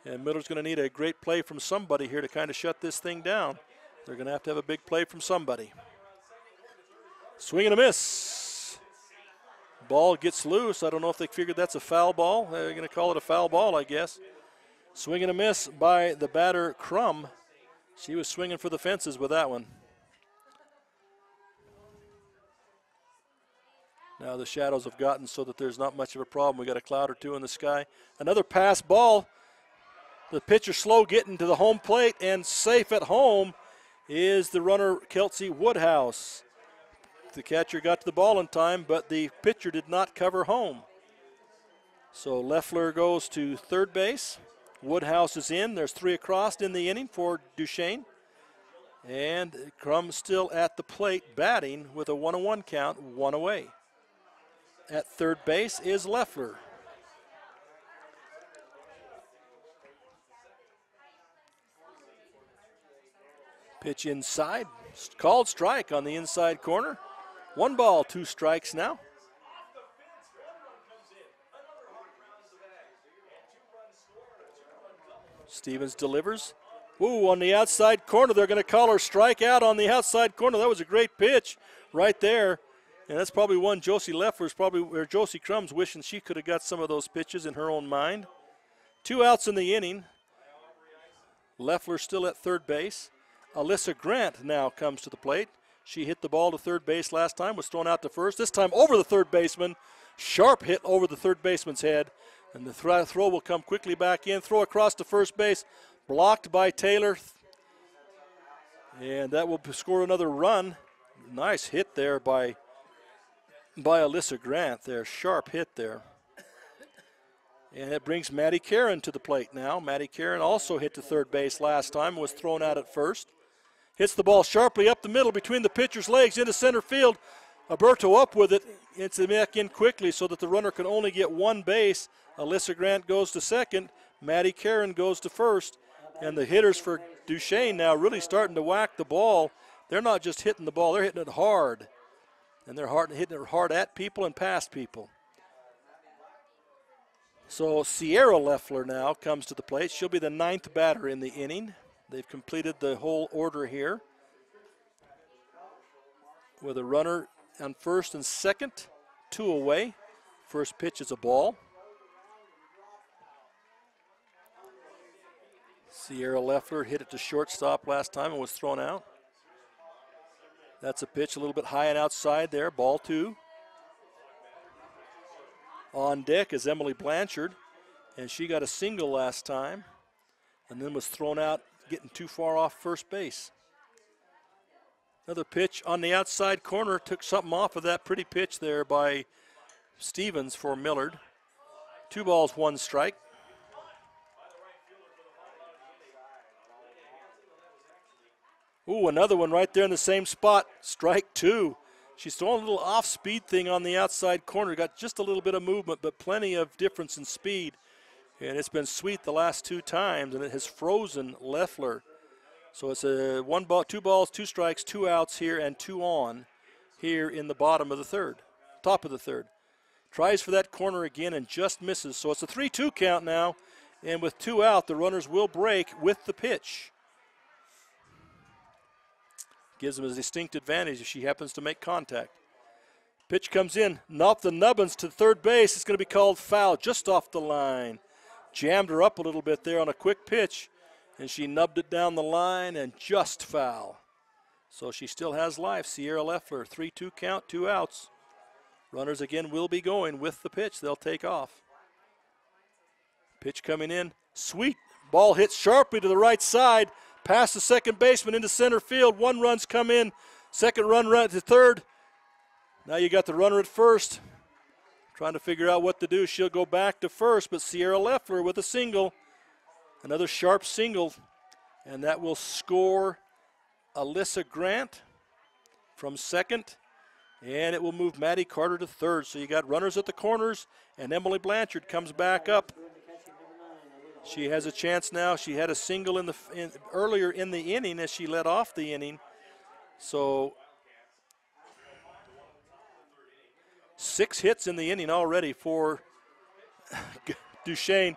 And Millard's going to need a great play from somebody here to kind of shut this thing down. They're going to have a big play from somebody. Swing and a miss. Ball gets loose. I don't know if they figured that's a foul ball. They're going to call it a foul ball, I guess. Swing and a miss by the batter, Crumb. She was swinging for the fences with that one. Now the shadows have gotten so that there's not much of a problem. We got a cloud or two in the sky. Another pass ball. The pitcher slow getting to the home plate, and safe at home is the runner, Kelsey Woodhouse. The catcher got to the ball in time, but the pitcher did not cover home. So Leffler goes to third base. Woodhouse is in. There's 3 across in the inning for Duchesne. And Crumb still at the plate batting with a 1-1 count, 1 away. At third base is Leffler. Pitch inside, called strike on the inside corner. 1 ball, 2 strikes now. Stevens delivers. Ooh, on the outside corner, they're going to call her strike out on the outside corner. That was a great pitch right there. And that's probably one Josie Josie Crumb's wishing she could have got some of those pitches in her own mind. 2 outs in the inning. Leffler still at third base. Alyssa Grant now comes to the plate. She hit the ball to third base last time, was thrown out to first. This time over the third baseman. Sharp hit over the third baseman's head. And the throw will come quickly back in. Throw across to first base. Blocked by Taylor. And that will score another run. Nice hit there by Alyssa Grant there. Sharp hit there. And it brings Maddie Karen to the plate now. Maddie Karen also hit to third base last time, was thrown out at first. Hits the ball sharply up the middle between the pitcher's legs into center field. Alberto up with it. It's back in quickly so that the runner can only get 1 base. Alyssa Grant goes to second. Maddie Karen goes to first. And the hitters for Duchesne now really starting to whack the ball. They're not just hitting the ball, they're hitting it hard. And they're hitting it hard at people and past people. So Sierra Leffler now comes to the plate. She'll be the 9th batter in the inning. They've completed the whole order here with a runner on first and second, 2 away. First pitch is a ball. Sierra Leffler hit it to shortstop last time and was thrown out. That's a pitch a little bit high and outside there, ball 2. On deck is Emily Blanchard, and she got a single last time and then was thrown out getting too far off first base. Another pitch on the outside corner, took something off of that pretty pitch there by Stevens for Millard. 2 balls, 1 strike. Ooh, another one right there in the same spot, strike 2. She's throwing a little off-speed thing on the outside corner. Got just a little bit of movement, but plenty of difference in speed. And it's been sweet the last 2 times, and it has frozen Leffler. So it's a 1 ball, 2 balls, 2 strikes, 2 outs here, and 2 on here in the bottom of the third, top of the third. Tries for that corner again and just misses. So it's a 3-2 count now, and with 2 out, the runners will break with the pitch. Gives them a distinct advantage if she happens to make contact. Pitch comes in, off the nubbins to third base. It's going to be called foul just off the line. Jammed her up a little bit there on a quick pitch, and she nubbed it down the line and just foul. So she still has life. Sierra Leffler, 3-2 count, 2 outs. Runners again will be going with the pitch. They'll take off. Pitch coming in, sweet. Ball hits sharply to the right side. Past the second baseman into center field. 1 run's come in. Second run to third. Now you got the runner at first. Trying to figure out what to do. She'll go back to first, but Sierra Leffler with a single. Another sharp single, and that will score Alyssa Grant from second, and it will move Maddie Carter to third. So you got runners at the corners, and Emily Blanchard comes back up. She has a chance now. She had a single earlier in the inning as she led off the inning. So 6 hits in the inning already for Duchesne.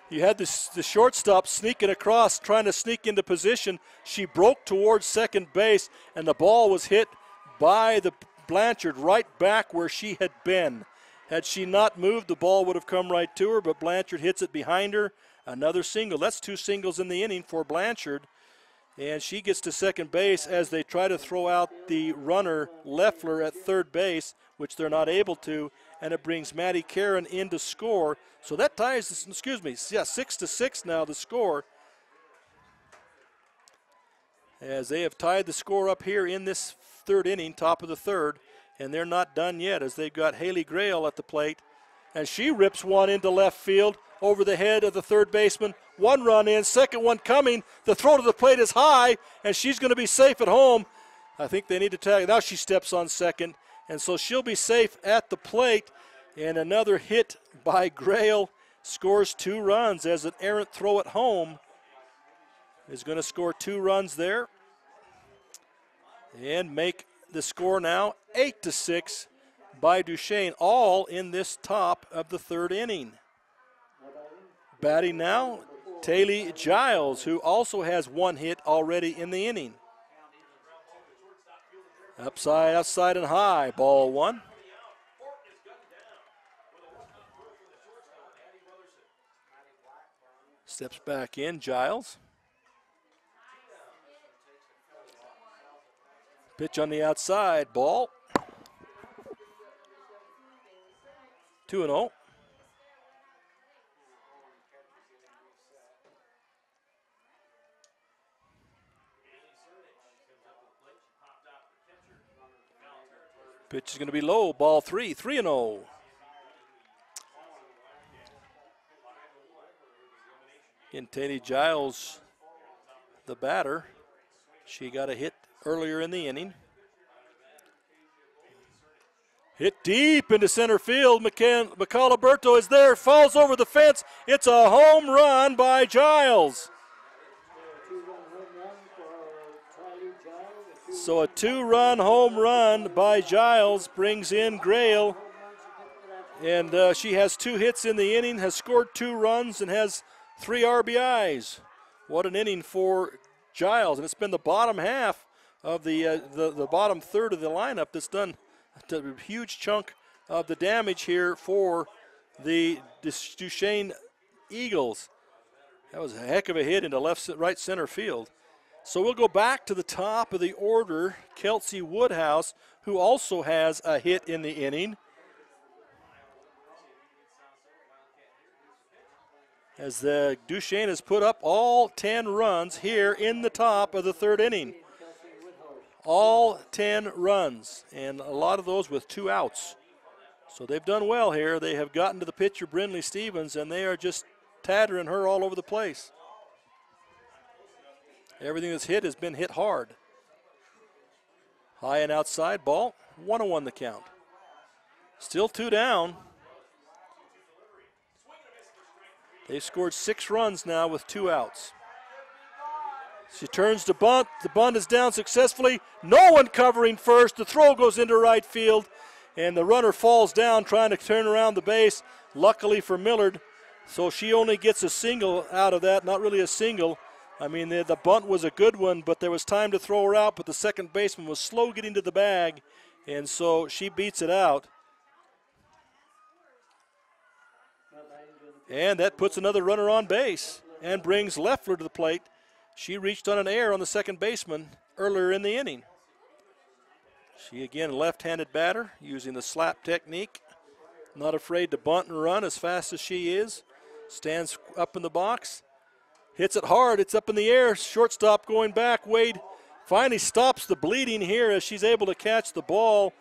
You had the shortstop sneaking across, trying to sneak into position. She broke towards second base, and the ball was hit by the Blanchard right back where she had been. Had she not moved, the ball would have come right to her, but Blanchard hits it behind her. Another single. That's 2 singles in the inning for Blanchard. And she gets to second base as they try to throw out the runner, Leffler, at third base, which they're not able to, and it brings Maddie Karen in to score. So that ties, 6-6 now, the score. As they have tied the score up here in this third inning, top of the third, and they're not done yet as they've got Haley Grail at the plate. And she rips one into left field over the head of the third baseman. 1 run in, second one coming. The throw to the plate is high, and she's going to be safe at home. I think they need to tag. Now she steps on second, and so she'll be safe at the plate. And another hit by Grail scores 2 runs as an errant throw at home is going to score 2 runs there and make the score now 8-6 by Duchesne, all in this top of the third inning. Batting now, Taylor Giles, who also has 1 hit already in the inning. Upside, outside, and high, ball 1. Steps back in, Giles. Pitch on the outside, ball. 2-0. Pitch is going to be low, ball 3, 3-0. Again, Taylor Giles, the batter. She got a hit earlier in the inning. Hit deep into center field. Makayla Berto is there, falls over the fence. It's a home run by Giles. So a 2-run home run by Giles brings in Grail. And she has 2 hits in the inning, has scored 2 runs, and has 3 RBIs. What an inning for Giles. And it's been the bottom half of the bottom third of the lineup that's done a huge chunk of the damage here for the Duchesne Eagles. That was a heck of a hit into right center field. So we'll go back to the top of the order. Kelsey Woodhouse, who also has a hit in the inning. As the Duchesne has put up all 10 runs here in the top of the third inning. All 10 runs, and a lot of those with 2 outs. So they've done well here. They have gotten to the pitcher, Brindley Stevens, and they are just tattering her all over the place. Everything that's hit has been hit hard. High and outside ball, 1-1 the count. Still 2 down. They've scored 6 runs now with 2 outs. She turns to bunt. The bunt is down successfully. No one covering first. The throw goes into right field, and the runner falls down trying to turn around the base. Luckily for Millard, so she only gets a single out of that. Not really a single. I mean, the bunt was a good one, but there was time to throw her out, but the second baseman was slow getting to the bag, and so she beats it out. And that puts another runner on base and brings Leffler to the plate. She reached on an error on the second baseman earlier in the inning. She, again, left-handed batter using the slap technique. Not afraid to bunt and run as fast as she is. Stands up in the box. Hits it hard. It's up in the air. Shortstop going back. Wade finally stops the bleeding here as she's able to catch the ball.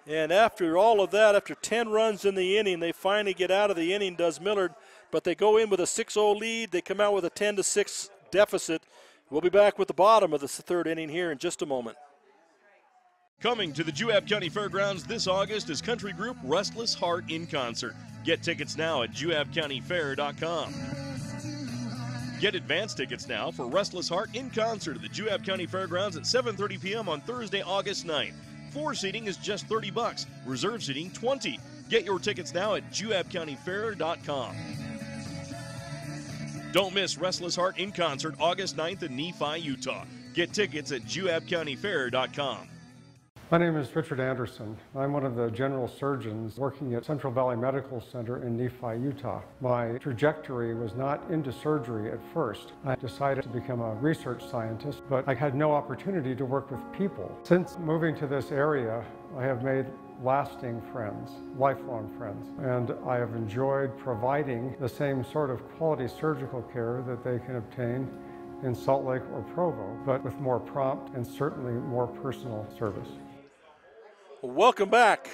And after all of that, after 10 runs in the inning, they finally get out of the inning, does Millard. But they go in with a 6-0 lead. They come out with a 10-6 deficit. We'll be back with the bottom of the third inning here in just a moment. Coming to the Juab County Fairgrounds this August is country group Restless Heart in concert. Get tickets now at juabcountyfair.com. Get advance tickets now for Restless Heart in concert at the Juab County Fairgrounds at 7:30 p.m. on Thursday, August 9th. 4 seating is just $30. Reserve seating $20. Get your tickets now at juabcountyfair.com. Don't miss Restless Heart in concert August 9th in Nephi, Utah. Get tickets at juabcountyfair.com. My name is Richard Anderson. I'm one of the general surgeons working at Central Valley Medical Center in Nephi, Utah. My trajectory was not into surgery at first. I decided to become a research scientist, but I had no opportunity to work with people. Since moving to this area, I have made lasting friends, lifelong friends, and I have enjoyed providing the same sort of quality surgical care that they can obtain in Salt Lake or Provo, but with more prompt and certainly more personal service. Welcome back.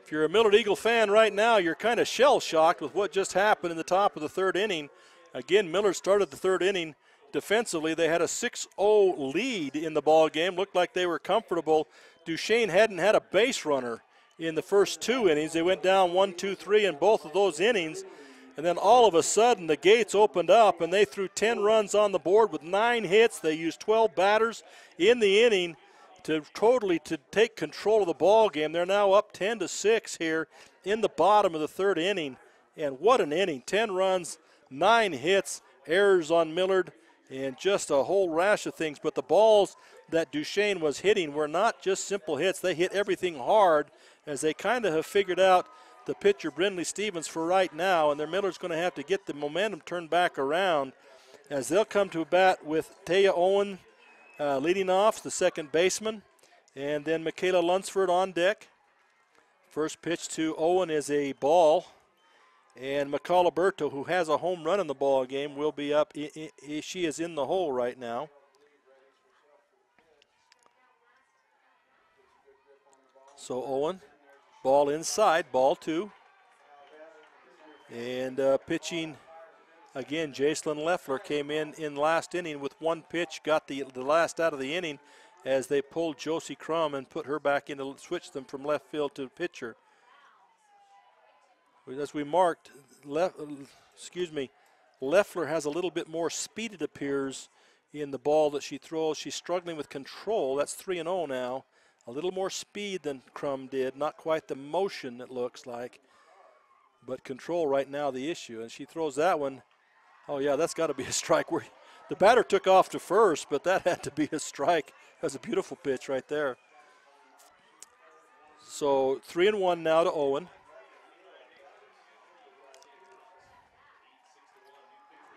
If you're a Millard Eagle fan right now, you're kind of shell-shocked with what just happened in the top of the third inning. Again, Millard started the third inning defensively. They had a 6-0 lead in the ball game. Looked like they were comfortable. Duchesne hadn't had a base runner in the first 2 innings. They went down 1, 2, 3 in both of those innings. And then all of a sudden, the gates opened up, and they threw 10 runs on the board with 9 hits. They used 12 batters in the inning to take control of the ball game. They're now up 10-6 here in the bottom of the third inning. And what an inning. 10 runs, 9 hits, errors on Millard, and just a whole rash of things. But the balls that Duchesne was hitting were not just simple hits. They hit everything hard, as they kind of have figured out the pitcher, Brindley Stevens, for right now. And their Millard's going to have to get the momentum turned back around, as they'll come to bat with Taya Owen leading off, the second baseman, and then Makayla Lunsford on deck. First pitch to Owen is a ball, and McCall Alberto, who has a home run in the ball game, will be up. She is in the hole right now. So Owen, ball inside, ball 2. And pitching again, Jacelyn Leffler came in last inning with 1 pitch, got the last out of the inning as they pulled Josie Crumb and put her back in to switch them from left field to pitcher. As we marked, Leffler has a little bit more speed, it appears, in the ball that she throws. She's struggling with control. That's 3-0 now. A little more speed than Crumb did, not quite the motion it looks like, but control right now the issue. And she throws that one. Oh, yeah, that's got to be a strike. The batter took off to first, but that had to be a strike. That was a beautiful pitch right there. So 3-1 now to Owen.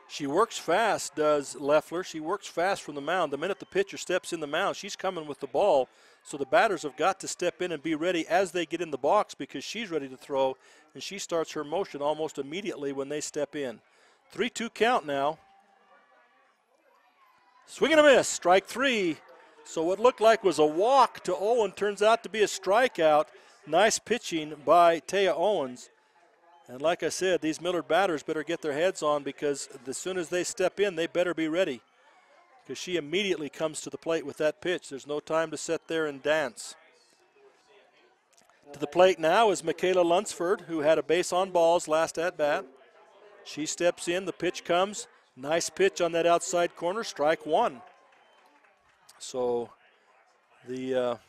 She works fast, does Leffler. She works fast from the mound. The minute the pitcher steps in the mound, she's coming with the ball. So the batters have got to step in and be ready as they get in the box, because she's ready to throw, and she starts her motion almost immediately when they step in. 3-2 count now. Swing and a miss, strike 3. So what looked like was a walk to Owen turns out to be a strikeout. Nice pitching by Taya Owens. And like I said, these Millard batters better get their heads on, because as soon as they step in, they better be ready, because she immediately comes to the plate with that pitch. There's no time to sit there and dance. To the plate now is Makayla Lunsford, who had a base on balls last at bat. She steps in, the pitch comes. Nice pitch on that outside corner, strike 1. So the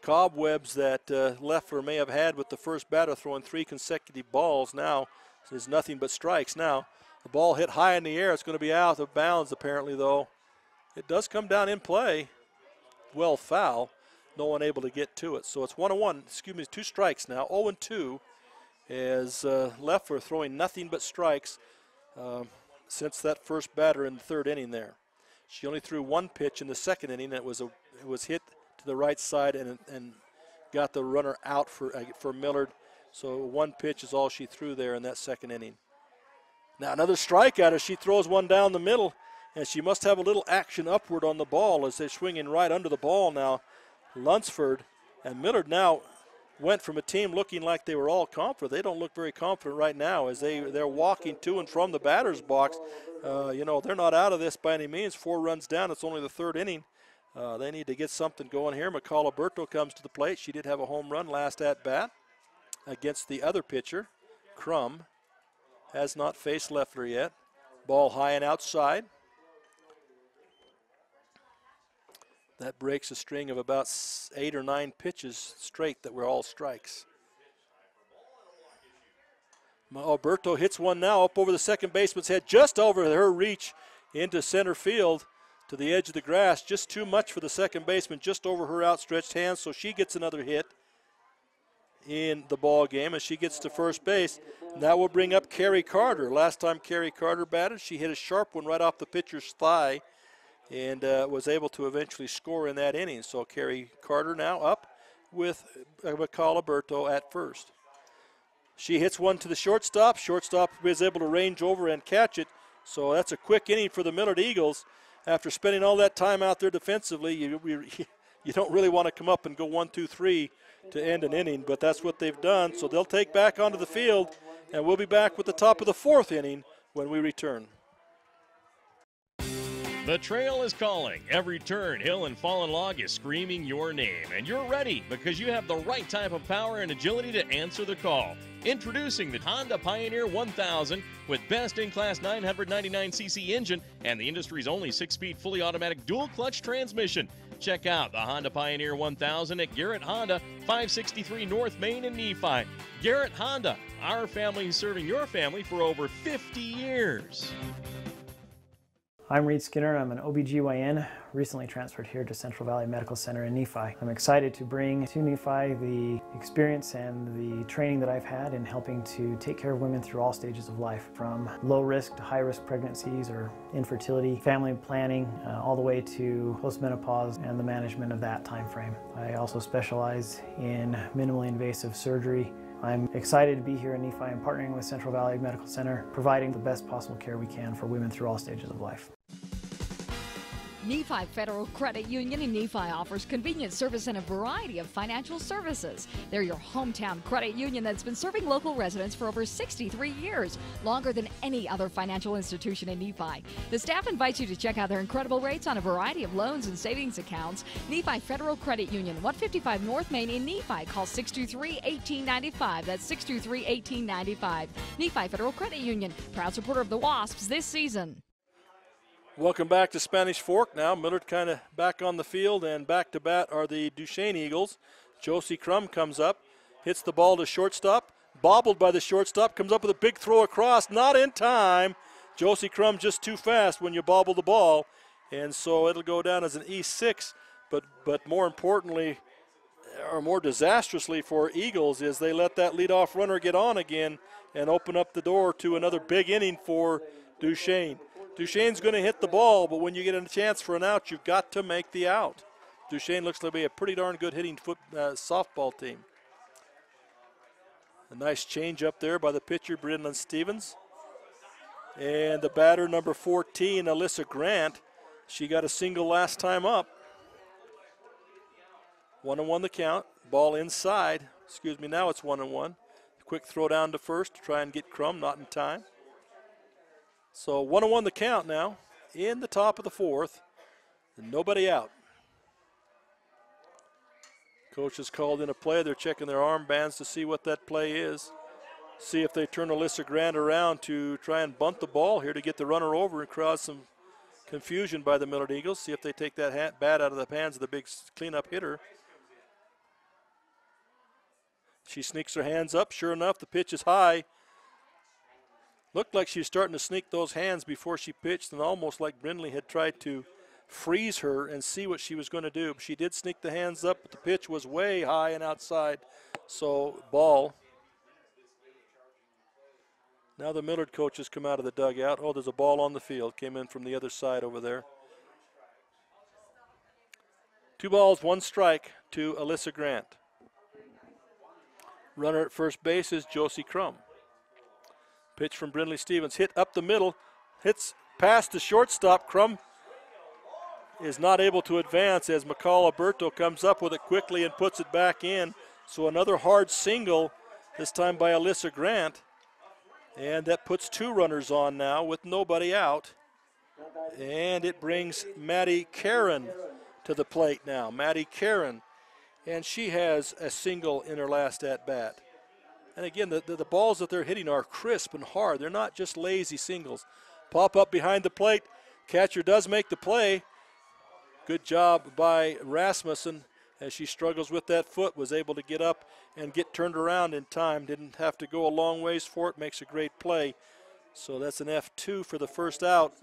cobwebs that Leffler may have had with the first batter throwing 3 consecutive balls now is nothing but strikes now. The ball hit high in the air. It's going to be out of bounds apparently, though. It does come down in play. Well, foul. No one able to get to it. So it's 1-1, 2 strikes now. 0-2 as Leffler throwing nothing but strikes since that first batter in the third inning there. She only threw 1 pitch in the second inning. It was hit to the right side and got the runner out for Millard. So 1 pitch is all she threw there in that second inning. Now another strikeout as she throws one down the middle, and she must have a little action upward on the ball as they're swinging right under the ball now. Lunsford and Millard now went from a team looking like they were all confident. They don't look very confident right now as they're walking to and from the batter's box. They're not out of this by any means. 4 runs down. It's only the third inning. They need to get something going here. McCall Alberto comes to the plate. She did have a home run last at bat against the other pitcher. Crumb has not faced Leffler yet. Ball high and outside. That breaks a string of about 8 or 9 pitches straight that were all strikes. Alberto hits one now up over the second baseman's head, just over her reach into center field to the edge of the grass. Just too much for the second baseman, just over her outstretched hands, so she gets another hit in the ball game as she gets to first base. That will bring up Kerry Carter. Last time Kerry Carter batted, she hit a sharp one right off the pitcher's thigh and was able to eventually score in that inning. So Kerry Carter now up with Makayla Alberto at first. She hits one to the shortstop. Shortstop is able to range over and catch it. So that's a quick inning for the Millard Eagles. After spending all that time out there defensively, you don't really want to come up and go 1, 2, 3 to end an inning, but that's what they've done. So they'll take back onto the field, and we'll be back with the top of the fourth inning when we return. The trail is calling. Every turn, hill, and fallen log is screaming your name. And you're ready because you have the right type of power and agility to answer the call. Introducing the Honda Pioneer 1000 with best-in-class 999cc engine and the industry's only 6-speed fully automatic dual-clutch transmission. Check out the Honda Pioneer 1000 at Garrett Honda, 563 North Main in Nephi. Garrett Honda, our family serving your family for over 50 years. I'm Reed Skinner. I'm an OBGYN, recently transferred here to Central Valley Medical Center in Nephi. I'm excited to bring to Nephi the experience and the training that I've had in helping to take care of women through all stages of life, from low risk to high risk pregnancies or infertility, family planning, all the way to postmenopause and the management of that time frame. I also specialize in minimally invasive surgery. I'm excited to be here in Nephi and partnering with Central Valley Medical Center, providing the best possible care we can for women through all stages of life. Nephi Federal Credit Union in Nephi offers convenient service and a variety of financial services. They're your hometown credit union that's been serving local residents for over 63 years, longer than any other financial institution in Nephi. The staff invites you to check out their incredible rates on a variety of loans and savings accounts. Nephi Federal Credit Union, 155 North Main in Nephi. Call 623-1895. That's 623-1895. Nephi Federal Credit Union, proud supporter of the Wasps this season. Welcome back to Spanish Fork now. Millard kind of back on the field, and back to bat are the Duchesne Eagles. Josie Crumb comes up, hits the ball to shortstop, bobbled by the shortstop, comes up with a big throw across, not in time. Josie Crumb just too fast when you bobble the ball, and so it'll go down as an E6, but more importantly, or more disastrously for Eagles, is they let that leadoff runner get on again and open up the door to another big inning for Duchesne. Duchesne's going to hit the ball, but when you get a chance for an out, you've got to make the out. Duchesne looks to be a pretty darn good hitting softball team. A nice change up there by the pitcher, Brindlin Stevens. And the batter, number 14, Alyssa Grant. She got a single last time up. 1-1 the count. Ball inside. Excuse me, now it's 1-1. Quick throw down to first to try and get Crumb, not in time. So 1-1 the count now in the top of the fourth, and nobody out. Coach has called in a play. They're checking their armbands to see what that play is. See if they turn Alyssa Grant around to try and bunt the ball here to get the runner over and cause some confusion by the Millard Eagles. See if they take that bat out of the hands of the big cleanup hitter. She sneaks her hands up. Sure enough, the pitch is high. Looked like she was starting to sneak those hands before she pitched, and almost like Brindley had tried to freeze her and see what she was going to do. She did sneak the hands up, but the pitch was way high and outside, so ball. Now the Millard coaches come out of the dugout. Oh, there's a ball on the field. Came in from the other side over there. 2 balls, 1 strike to Alyssa Grant. Runner at first base is Josie Crumb. Pitch from Brindley Stevens, hit up the middle, hits past the shortstop. Crumb is not able to advance as Makayla Alberto comes up with it quickly and puts it back in. So another hard single, this time by Alyssa Grant. And that puts 2 runners on now with nobody out. And it brings Maddie Karen to the plate now. Maddie Karen, and she has a single in her last at-bat. And again, the balls that they're hitting are crisp and hard. They're not just lazy singles. Pop up behind the plate. Catcher does make the play. Good job by Rasmussen as she struggles with that foot, was able to get up and get turned around in time. Didn't have to go a long ways for it. Makes a great play. So that's an F2 for the first out.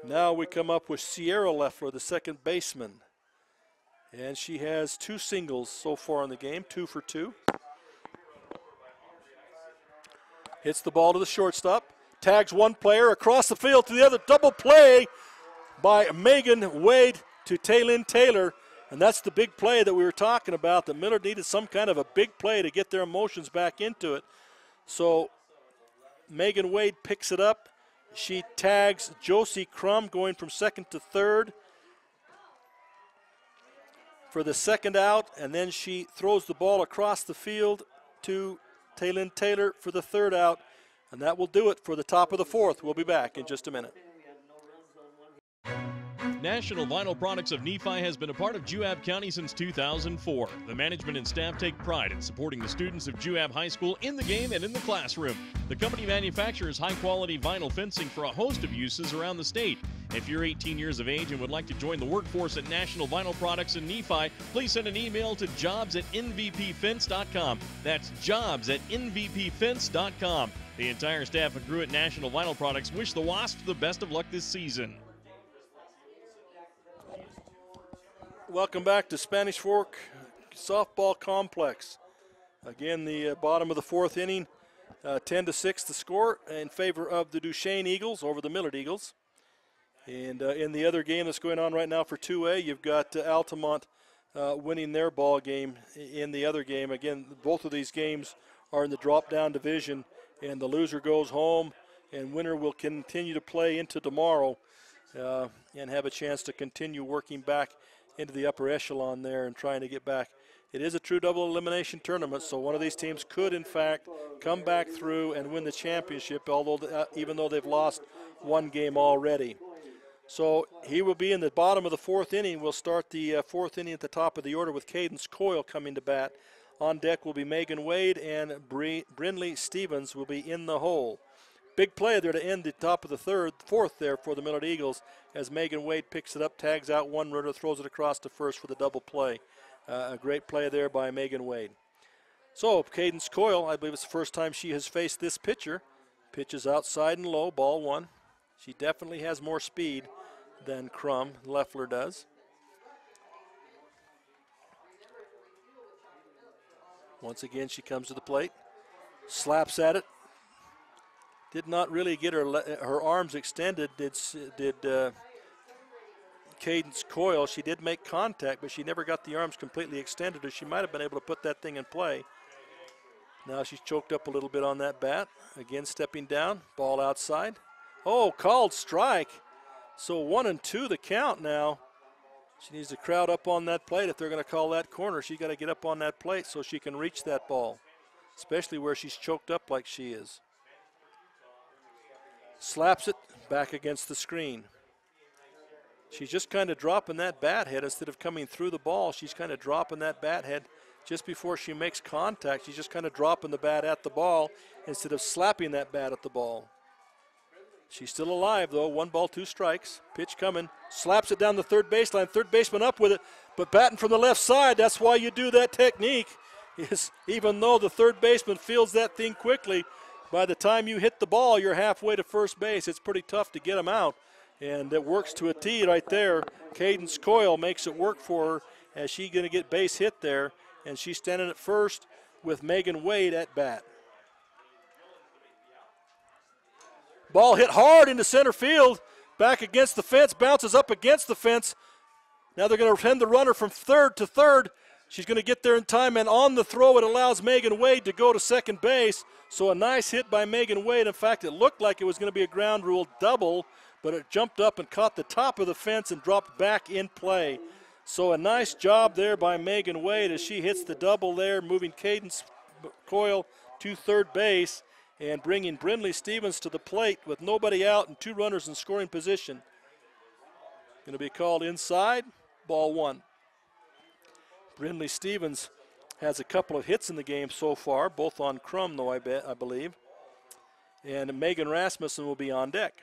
Now we come up with Sierra Leffler, the second baseman. And she has 2 singles so far in the game, 2 for 2. Hits the ball to the shortstop. Tags one player across the field to the other. Double play by Megan Wade to Taylin Taylor. And that's the big play that we were talking about, that Millard needed some kind of a big play to get their emotions back into it. So Megan Wade picks it up. She tags Josie Crumb going from second to third for the second out, and then she throws the ball across the field to Taylin Taylor for the third out, and that will do it for the top of the fourth. We'll be back in just a minute. National Vinyl Products of Nephi has been a part of Juab County since 2004. The management and staff take pride in supporting the students of Juab High School in the game and in the classroom. The company manufactures high-quality vinyl fencing for a host of uses around the state. If you're 18 years of age and would like to join the workforce at National Vinyl Products in Nephi, please send an email to jobs@nvpfence.com. That's jobs@nvpfence.com. The entire staff and crew at National Vinyl Products wish the Wasps the best of luck this season. Welcome back to Spanish Fork Softball Complex. Again, the bottom of the fourth inning, 10-6 the score in favor of the Duchesne Eagles over the Millard Eagles. And in the other game that's going on right now for 2A, you've got Altamont winning their ball game in the other game. Again, both of these games are in the drop-down division, and the loser goes home, and winner will continue to play into tomorrow and have a chance to continue working back into the upper echelon there and trying to get back. It is a true double elimination tournament, so one of these teams could, in fact, come back through and win the championship, although even though they've lost one game already. So he will be in the bottom of the fourth inning. We'll start the fourth inning at the top of the order with Cadence Coyle coming to bat. On deck will be Megan Wade, and Brindley Stevens will be in the hole. Big play there to end the top of the fourth there for the Millard Eagles as Megan Wade picks it up, tags out one runner, throws it across to first for the double play. A great play there by Megan Wade. So Cadence Coyle, I believe it's the first time she has faced this pitcher. Pitches outside and low, ball one. She definitely has more speed than Crumb, Leffler does. Once again, she comes to the plate, slaps at it. Did not really get her arms extended, did Cadence Coyle. She did make contact, but she never got the arms completely extended, or she might have been able to put that thing in play. Now she's choked up a little bit on that bat. Again, stepping down, ball outside. Oh, called strike. So 1-2 the count now. She needs to crowd up on that plate. If they're going to call that corner, she's got to get up on that plate so she can reach that ball, especially where she's choked up like she is. Slaps it back against the screen. She's just kind of dropping that bat head instead of coming through the ball. She's kind of dropping that bat head just before she makes contact. She's just kind of dropping the bat at the ball instead of slapping that bat at the ball. She's still alive, though. 1 ball, 2 strikes. Pitch coming. Slaps it down the third baseline. Third baseman up with it, but batting from the left side. That's why you do that technique. Is even though the third baseman fields that thing quickly, by the time you hit the ball, you're halfway to first base. It's pretty tough to get them out, and it works to a T right there. Cadence Coyle makes it work for her as she's going to get base hit there, and she's standing at first with Megan Wade at bat. Ball hit hard into center field, back against the fence, bounces up against the fence. Now they're going to send the runner from third to third. She's going to get there in time, and on the throw it allows Megan Wade to go to second base. So a nice hit by Megan Wade. In fact, it looked like it was going to be a ground rule double, but it jumped up and caught the top of the fence and dropped back in play. So a nice job there by Megan Wade as she hits the double there, moving Cadence Coyle to third base and bringing Brindley Stevens to the plate with nobody out and 2 runners in scoring position. Going to be called inside, ball 1. Brindley Stevens has a couple of hits in the game so far, both on Crumb, though, I believe. And Megan Rasmussen will be on deck.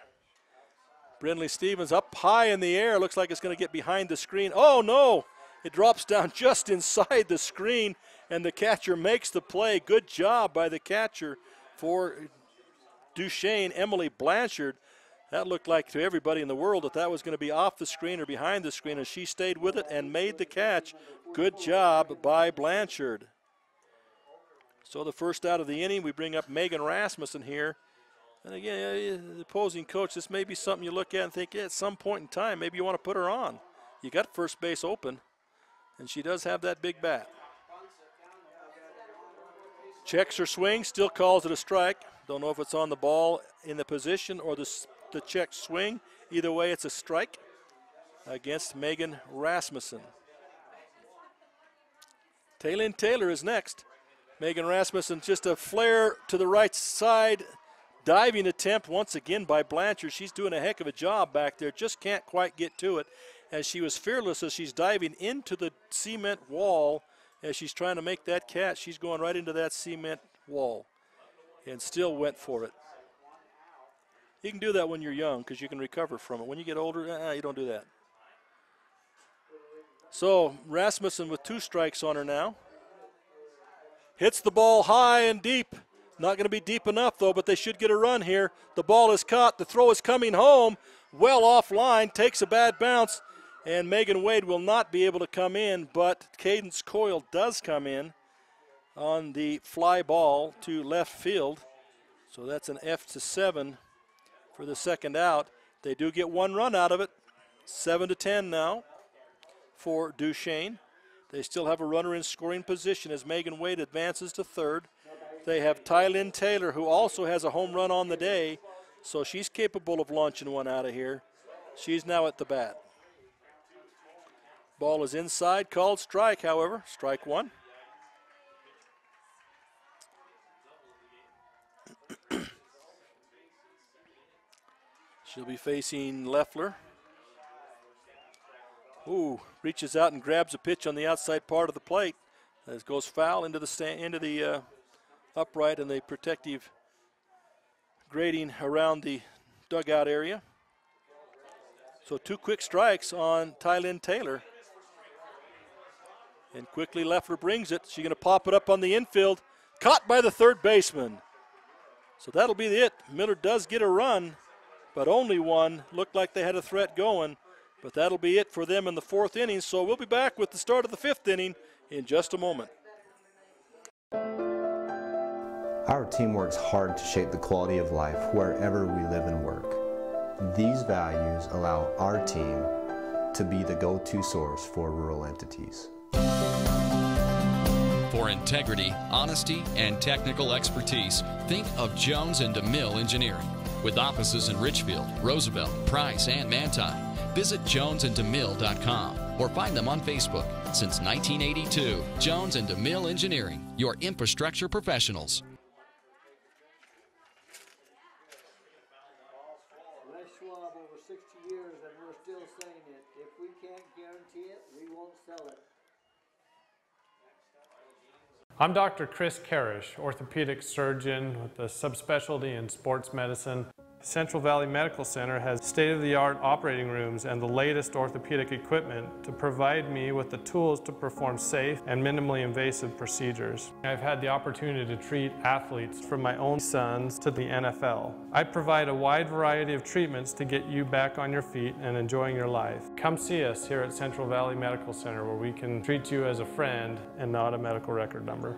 Brindley Stevens up high in the air. Looks like it's going to get behind the screen. Oh, no. It drops down just inside the screen, and the catcher makes the play. Good job by the catcher for Duchesne, Emily Blanchard. That looked like to everybody in the world that was going to be off the screen or behind the screen, and she stayed with it and made the catch. Good job by Blanchard. So the first out of the inning, we bring up Megan Rasmussen here. And again, the opposing coach, this may be something you look at and think, yeah, at some point in time, maybe you want to put her on. You got first base open, and she does have that big bat. Checks her swing, still calls it a strike. Don't know if it's on the ball in the position or the check swing. Either way, it's a strike against Megan Rasmussen. Taylin Taylor is next. Megan Rasmussen, just a flare to the right side. Diving attempt once again by Blanchard. She's doing a heck of a job back there. Just can't quite get to it. As she was fearless as she's diving into the cement wall as she's trying to make that catch. She's going right into that cement wall and still went for it. You can do that when you're young because you can recover from it. When you get older, you don't do that. So Rasmussen with 2 strikes on her now. Hits the ball high and deep. Not going to be deep enough, though, but they should get a run here. The ball is caught. The throw is coming home. Well offline. Takes a bad bounce. And Megan Wade will not be able to come in, but Cadence Coyle does come in on the fly ball to left field. So that's an F-7 for the second out. They do get 1 run out of it. 7-10 now for Duchesne. They still have a runner in scoring position as Megan Wade advances to third. They have Tylynn Taylor, who also has a home run on the day, so she's capable of launching one out of here. She's now at the bat. Ball is inside, called strike, however. Strike 1. She'll be facing Leffler. Ooh, reaches out and grabs a pitch on the outside part of the plate. As goes foul into the upright and the protective grating around the dugout area. So 2 quick strikes on Tylynn Taylor. And quickly Leffler brings it. She's going to pop it up on the infield. Caught by the third baseman. So that'll be it. Millard does get a run, but only one. Looked like they had a threat going, but that'll be it for them in the 4th inning. So we'll be back with the start of the 5th inning in just a moment. Our team works hard to shape the quality of life wherever we live and work. These values allow our team to be the go-to source for rural entities. For integrity, honesty, and technical expertise, think of Jones and DeMille Engineering. With offices in Richfield, Roosevelt, Price, and Manti. Visit jonesandemille.com or find them on Facebook. Since 1982, Jones and DeMille Engineering, your infrastructure professionals. Les Schwab over 60 years, and we're still saying it. If we can't guarantee it, we won't sell it. I'm Dr. Chris Karish, orthopedic surgeon with a subspecialty in sports medicine. Central Valley Medical Center has state-of-the-art operating rooms and the latest orthopedic equipment to provide me with the tools to perform safe and minimally invasive procedures. I've had the opportunity to treat athletes from my own sons to the NFL. I provide a wide variety of treatments to get you back on your feet and enjoying your life. Come see us here at Central Valley Medical Center where we can treat you as a friend and not a medical record number.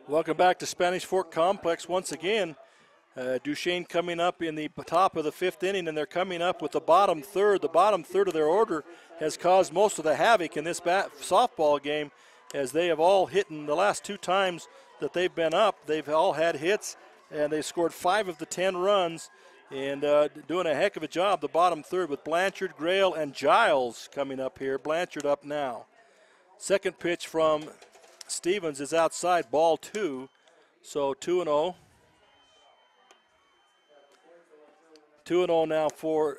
Welcome back to Spanish Fork Complex once again. Duchesne coming up in the top of the 5th inning, and they're coming up with the bottom third. The bottom third of their order has caused most of the havoc in this softball game, as they have all hit in the last 2 times that they've been up. They've all had hits, and they scored 5 of the 10 runs, and doing a heck of a job, the bottom third, with Blanchard, Grail, and Giles coming up here. Blanchard up now. Second pitch from Stevens is outside, ball 2, so 2-0. 2-0 now for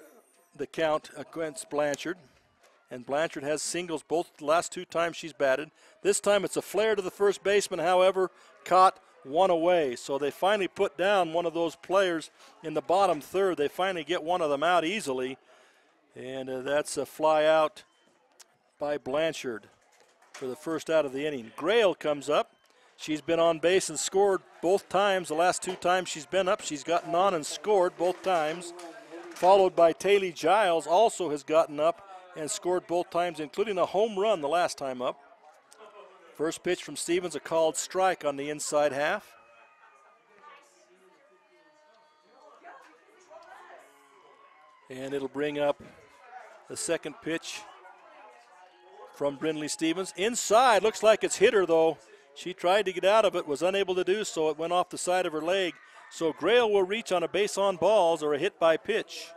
the count against Blanchard. And Blanchard has singles both the last 2 times she's batted. This time it's a flare to the first baseman, however, caught 1 away. So they finally put down one of those players in the bottom third. They finally get one of them out easily. And that's a fly out by Blanchard for the first out of the inning. Grail comes up. She's been on base and scored both times. The last 2 times she's been up, she's gotten on and scored both times. Followed by Taylor Giles, also has gotten up and scored both times, including a home run the last time up. First pitch from Stevens, a called strike on the inside half. And it'll bring up the second pitch from Brindley Stevens. Inside, looks like it's hit her though. She tried to get out of it, was unable to do so. It went off the side of her leg. So Grail will reach on a base on balls or a hit by pitch.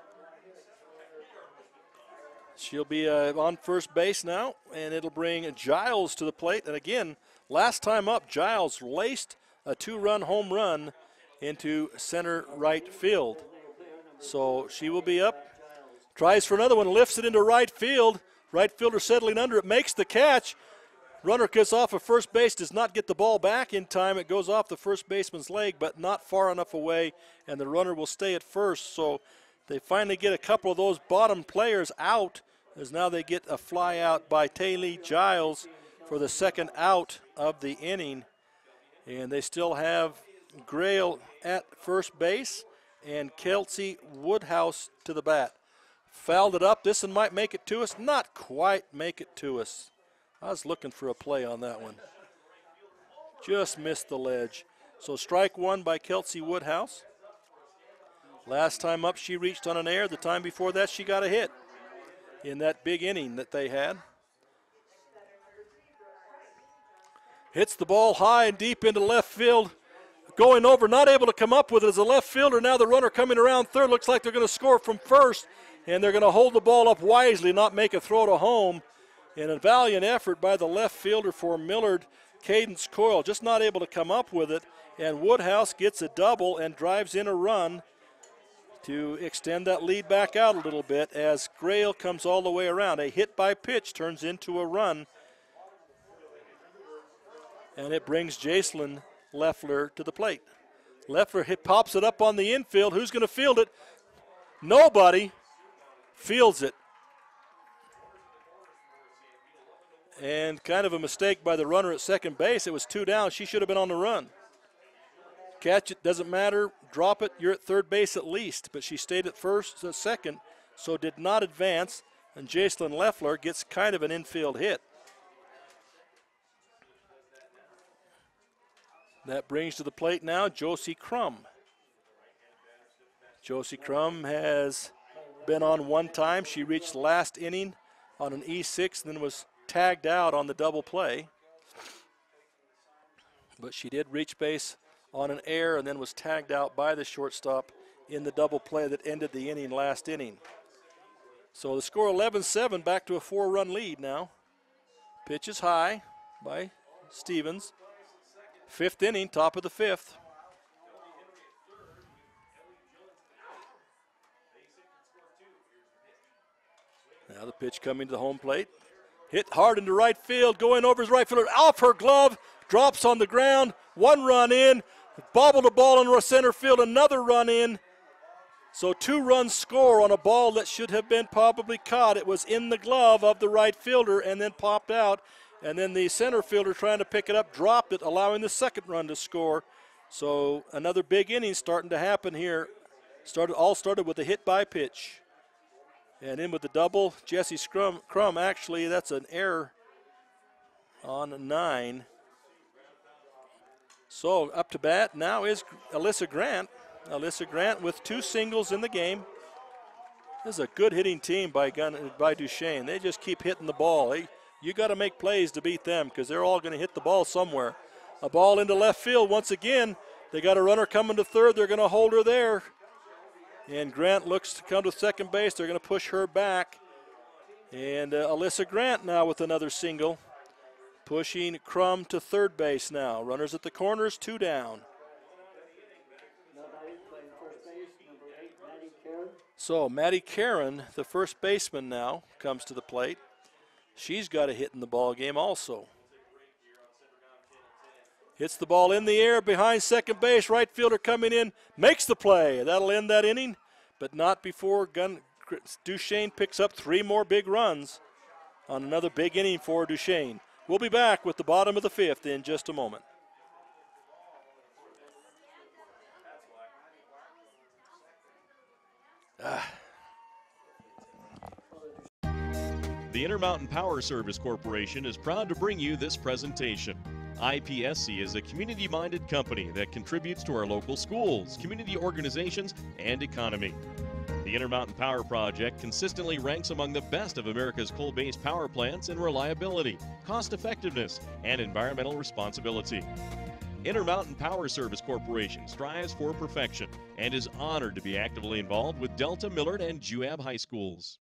She'll be on first base now, and it'll bring Giles to the plate. And again, last time up, Giles laced a 2-run home run into center right field. So she will be up, tries for another one, lifts it into right field. Right fielder settling under it, makes the catch. Runner gets off of first base, does not get the ball back in time. It goes off the first baseman's leg, but not far enough away, and the runner will stay at first. So they finally get a couple of those bottom players out, as now they get a fly out by Taylor Giles for the second out of the inning. And they still have Grail at first base and Kelsey Woodhouse to the bat. Fouled it up. This one might make it to us. Not quite make it to us. I was looking for a play on that one. Just missed the ledge. So strike one by Kelsey Woodhouse. Last time up she reached on an error. The time before that she got a hit in that big inning that they had. Hits the ball high and deep into left field. Going over, not able to come up with it as a left fielder. Now the runner coming around third. Looks like they're going to score from first. And they're going to hold the ball up wisely, not make a throw to home. And a valiant effort by the left fielder for Millard, Cadence Coyle, just not able to come up with it. And Woodhouse gets a double and drives in a run to extend that lead back out a little bit as Grail comes all the way around. A hit by pitch turns into a run. And it brings Jacelyn Leffler to the plate. Leffler pops it up on the infield. Who's going to field it? Nobody fields it. And kind of a mistake by the runner at second base. It was 2 down. She should have been on the run. Catch it, doesn't matter. Drop it, you're at third base at least. But she stayed at second, so did not advance. And Jacelyn Leffler gets kind of an infield hit. That brings to the plate now Josie Crumb. Josie Crumb has been on one time. She reached last inning on an E6 and then was tagged out on the double play. But she did reach base on an error and then was tagged out by the shortstop in the double play that ended the inning last inning. So the score 11-7, back to a 4-run lead now. Pitch is high by Stevens. 5th inning, top of the 5th. Now the pitch coming to the home plate. Hit hard into right field, going over his right fielder, off her glove, drops on the ground, 1 run in, bobbled the ball in center field, another run in. So 2 runs score on a ball that should have been probably caught. It was in the glove of the right fielder and then popped out. And then the center fielder trying to pick it up, dropped it, allowing the second run to score. So another big inning starting to happen here. All started with a hit by pitch. And in with the double, Josie Crumb, actually that's an error on 9. So up to bat now is Alyssa Grant. Alyssa Grant with 2 singles in the game. This is a good hitting team by Duchesne. They just keep hitting the ball. You got to make plays to beat them because they're all going to hit the ball somewhere. A ball into left field once again. They got a runner coming to third. They're going to hold her there. And Grant looks to come to second base. They're going to push her back. And Alyssa Grant now with another single. Pushing Crumb to third base now. Runners at the corners, 2 down. So Maddie Karen, the first baseman now, comes to the plate. She's got a hit in the ball game also. Hits the ball in the air behind second base. Right fielder coming in, makes the play. That'll end that inning, but not before Duchesne picks up 3 more big runs. on another big inning for Duchesne. We'll be back with the bottom of the fifth in just a moment. The Intermountain Power Service Corporation is proud to bring you this presentation. IPSC is a community-minded company that contributes to our local schools, community organizations, and economy. The Intermountain Power Project consistently ranks among the best of America's coal-based power plants in reliability, cost-effectiveness, and environmental responsibility. Intermountain Power Service Corporation strives for perfection and is honored to be actively involved with Delta, Millard, and Juab high schools.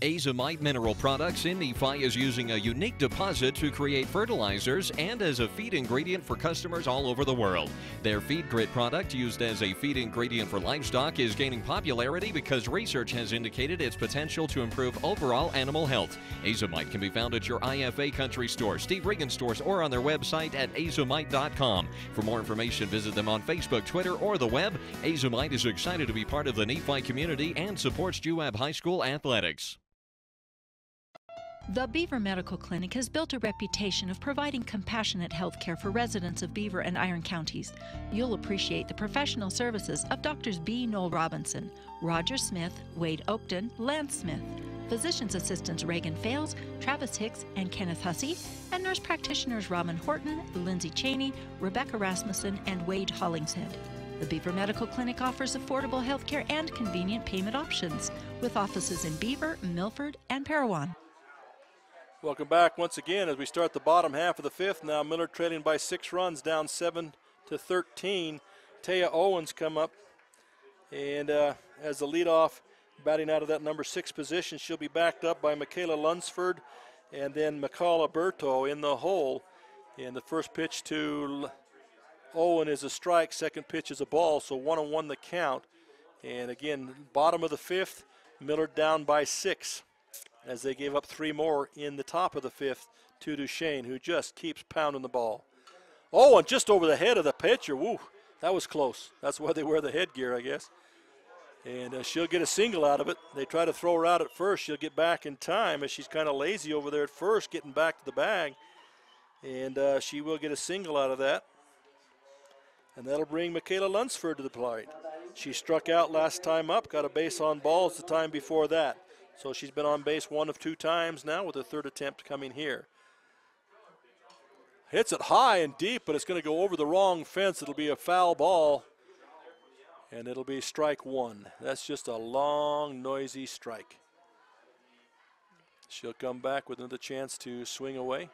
Azomite Mineral Products in Nephi is using a unique deposit to create fertilizers and as a feed ingredient for customers all over the world. Their Feed Grit product, used as a feed ingredient for livestock, is gaining popularity because research has indicated its potential to improve overall animal health. Azomite can be found at your IFA Country Store, Steve Regan stores, or on their website at azomite.com. For more information, visit them on Facebook, Twitter, or the web. Azomite is excited to be part of the Nephi community and supports Juab High School athletics. The Beaver Medical Clinic has built a reputation of providing compassionate health care for residents of Beaver and Iron counties. You'll appreciate the professional services of Doctors B. Noel Robinson, Roger Smith, Wade Oakton, Lance Smith, physician's assistants Reagan Fales, Travis Hicks, and Kenneth Hussey, and nurse practitioners Robin Horton, Lindsay Cheney, Rebecca Rasmussen, and Wade Hollingshead. The Beaver Medical Clinic offers affordable health care and convenient payment options, with offices in Beaver, Milford, and Parowan. Welcome back once again as we start the bottom half of the fifth. Now Millard trailing by 6 runs, down 7-13. Taya Owens come up, and as the leadoff, batting out of that number 6 position, she'll be backed up by Makayla Lunsford and then Makayla Berto in the hole. And the first pitch to Owen is a strike, second pitch is a ball, so 1-1 the count. And again, bottom of the fifth, Millard down by 6. As they gave up 3 more in the top of the fifth to Duchesne, who just keeps pounding the ball. Oh, and just over the head of the pitcher. Woo, that was close. That's why they wear the headgear, I guess. And she'll get a single out of it. They try to throw her out at first. She'll get back in time as she's kind of lazy over there at first, getting back to the bag. And she will get a single out of that. And that'll bring Makayla Lunsford to the plate. She struck out last time up, got a base on balls the time before that. So she's been on base 1 of 2 times now, with her 3rd attempt coming here. Hits it high and deep, but it's going to go over the wrong fence. It'll be a foul ball, and it'll be strike 1. That's just a long, noisy strike. She'll come back with another chance to swing away.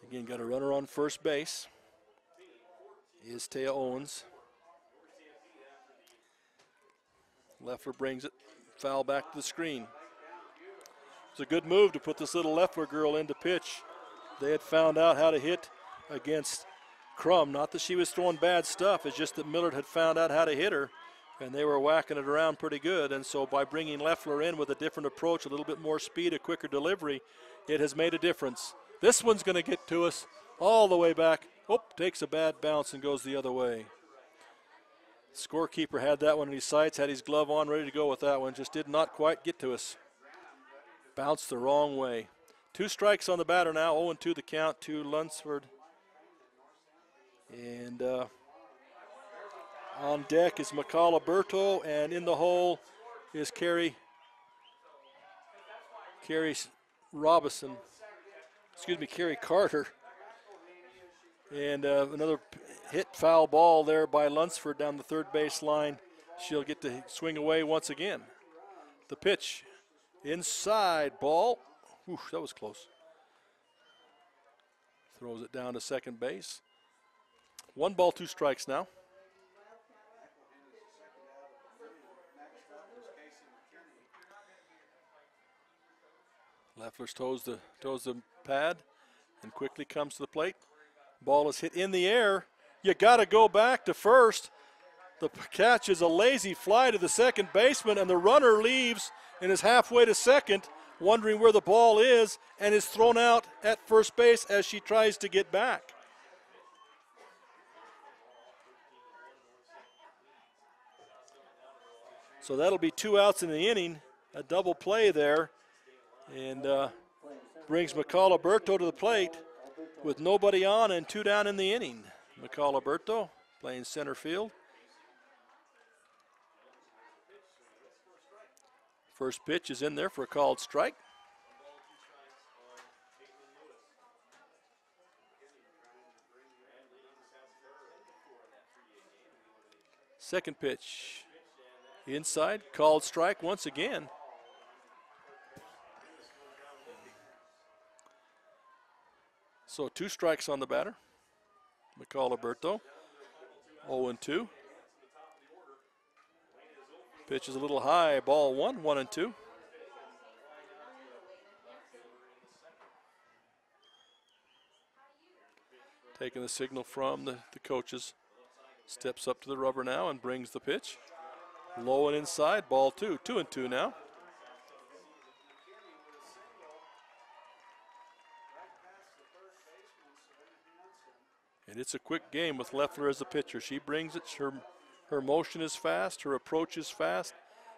Again, got a runner on first base. Is Taya Owens. Leffler brings it, foul back to the screen. It's a good move to put this little Leffler girl into pitch. They had found out how to hit against Crumb. Not that she was throwing bad stuff, it's just that Millard had found out how to hit her, and they were whacking it around pretty good. And so by bringing Leffler in with a different approach, a little bit more speed, a quicker delivery, it has made a difference. This one's going to get to us all the way back. Oh, takes a bad bounce and goes the other way. Scorekeeper had that one in his sights, had his glove on, ready to go with that one. Just did not quite get to us. Bounced the wrong way. 2 strikes on the batter now, 0-2 the count to Lunsford. And on deck is Makayla Berto, and in the hole is Kerry Carter. And another hit foul ball there by Lunsford down the 3rd base line. She'll get to swing away once again. The pitch, inside ball. Whew, that was close. Throws it down to second base. 1 ball, 2 strikes now. Leffler toes the pad and quickly comes to the plate. Ball is hit in the air. You got to go back to first. The catch is a lazy fly to the second baseman, and the runner leaves and is halfway to second, wondering where the ball is, and is thrown out at first base as she tries to get back. So that'll be 2 outs in the inning a double play there, and brings Makayla Berto to the plate with nobody on and 2 down in the inning. Makayla Berto playing center field. First pitch is in there for a called strike. Second pitch inside, called strike once again. So 2 strikes on the batter. Makayla Berto, 0-2. Pitch is a little high, ball 1, 1-2. Taking the signal from the coaches. Steps up to the rubber now and brings the pitch. Low and inside, ball 2, 2-2 now. And it's a quick game with Leffler as the pitcher. She brings it. Her motion is fast. Her approach is fast.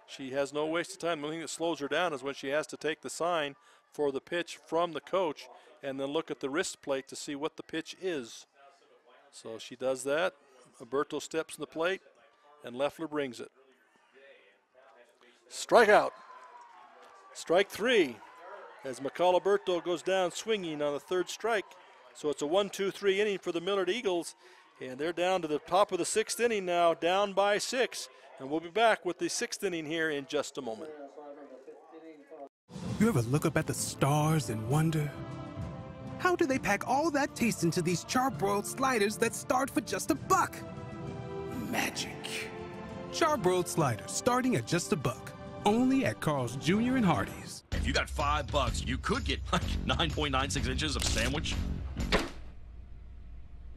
She has no waste of time. The only thing that slows her down is when she has to take the sign for the pitch from the coach and then look at the wrist plate to see what the pitch is. So she does that. Berto steps in the plate, and Leffler brings it. Strikeout. Strike 3 as Makayla Berto goes down swinging on the 3rd strike. So it's a 1-2-3 inning for the Millard Eagles, and they're down to the top of the 6th inning now, down by 6. And we'll be back with the 6th inning here in just a moment. You ever look up at the stars and wonder, how do they pack all that taste into these charbroiled sliders that start for just $1? Magic. Charbroiled sliders starting at just $1. Only at Carl's Jr. and Hardee's. If you got $5, you could get like 9.96 inches of sandwich.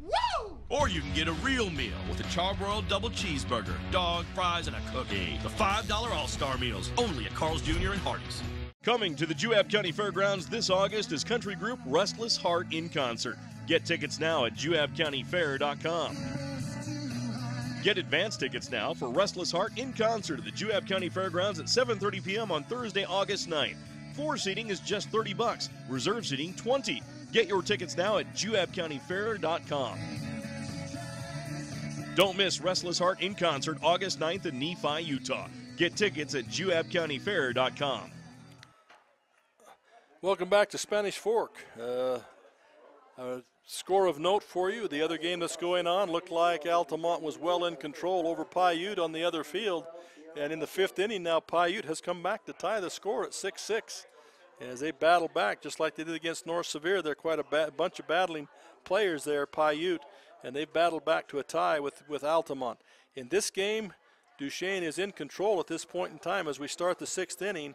Woo! Or you can get a real meal with a charbroiled double cheeseburger, dog, fries, and a cookie. The $5 All-Star Meals, only at Carl's Jr. and Hardee's. Coming to the Juab County Fairgrounds this August is country group Restless Heart in concert. Get tickets now at juabcountyfair.com. Get advance tickets now for Restless Heart in concert at the Juab County Fairgrounds at 7:30 p.m. on Thursday, August 9th. Floor seating is just $30. Reserve seating $20. Get your tickets now at juabcountyfair.com. Don't miss Restless Heart in concert August 9th in Nephi, Utah. Get tickets at juabcountyfair.com. Welcome back to Spanish Fork. A score of note for you. The other game that's going on looked like Altamont was well in control over Paiute on the other field. And in the 5th inning now, Paiute has come back to tie the score at 6-6. As they battle back, just like they did against North Sevier. They're quite a bunch of battling players there, Paiute. And they've battled back to a tie with Altamont. In this game, Duchesne is in control at this point in time as we start the 6th inning.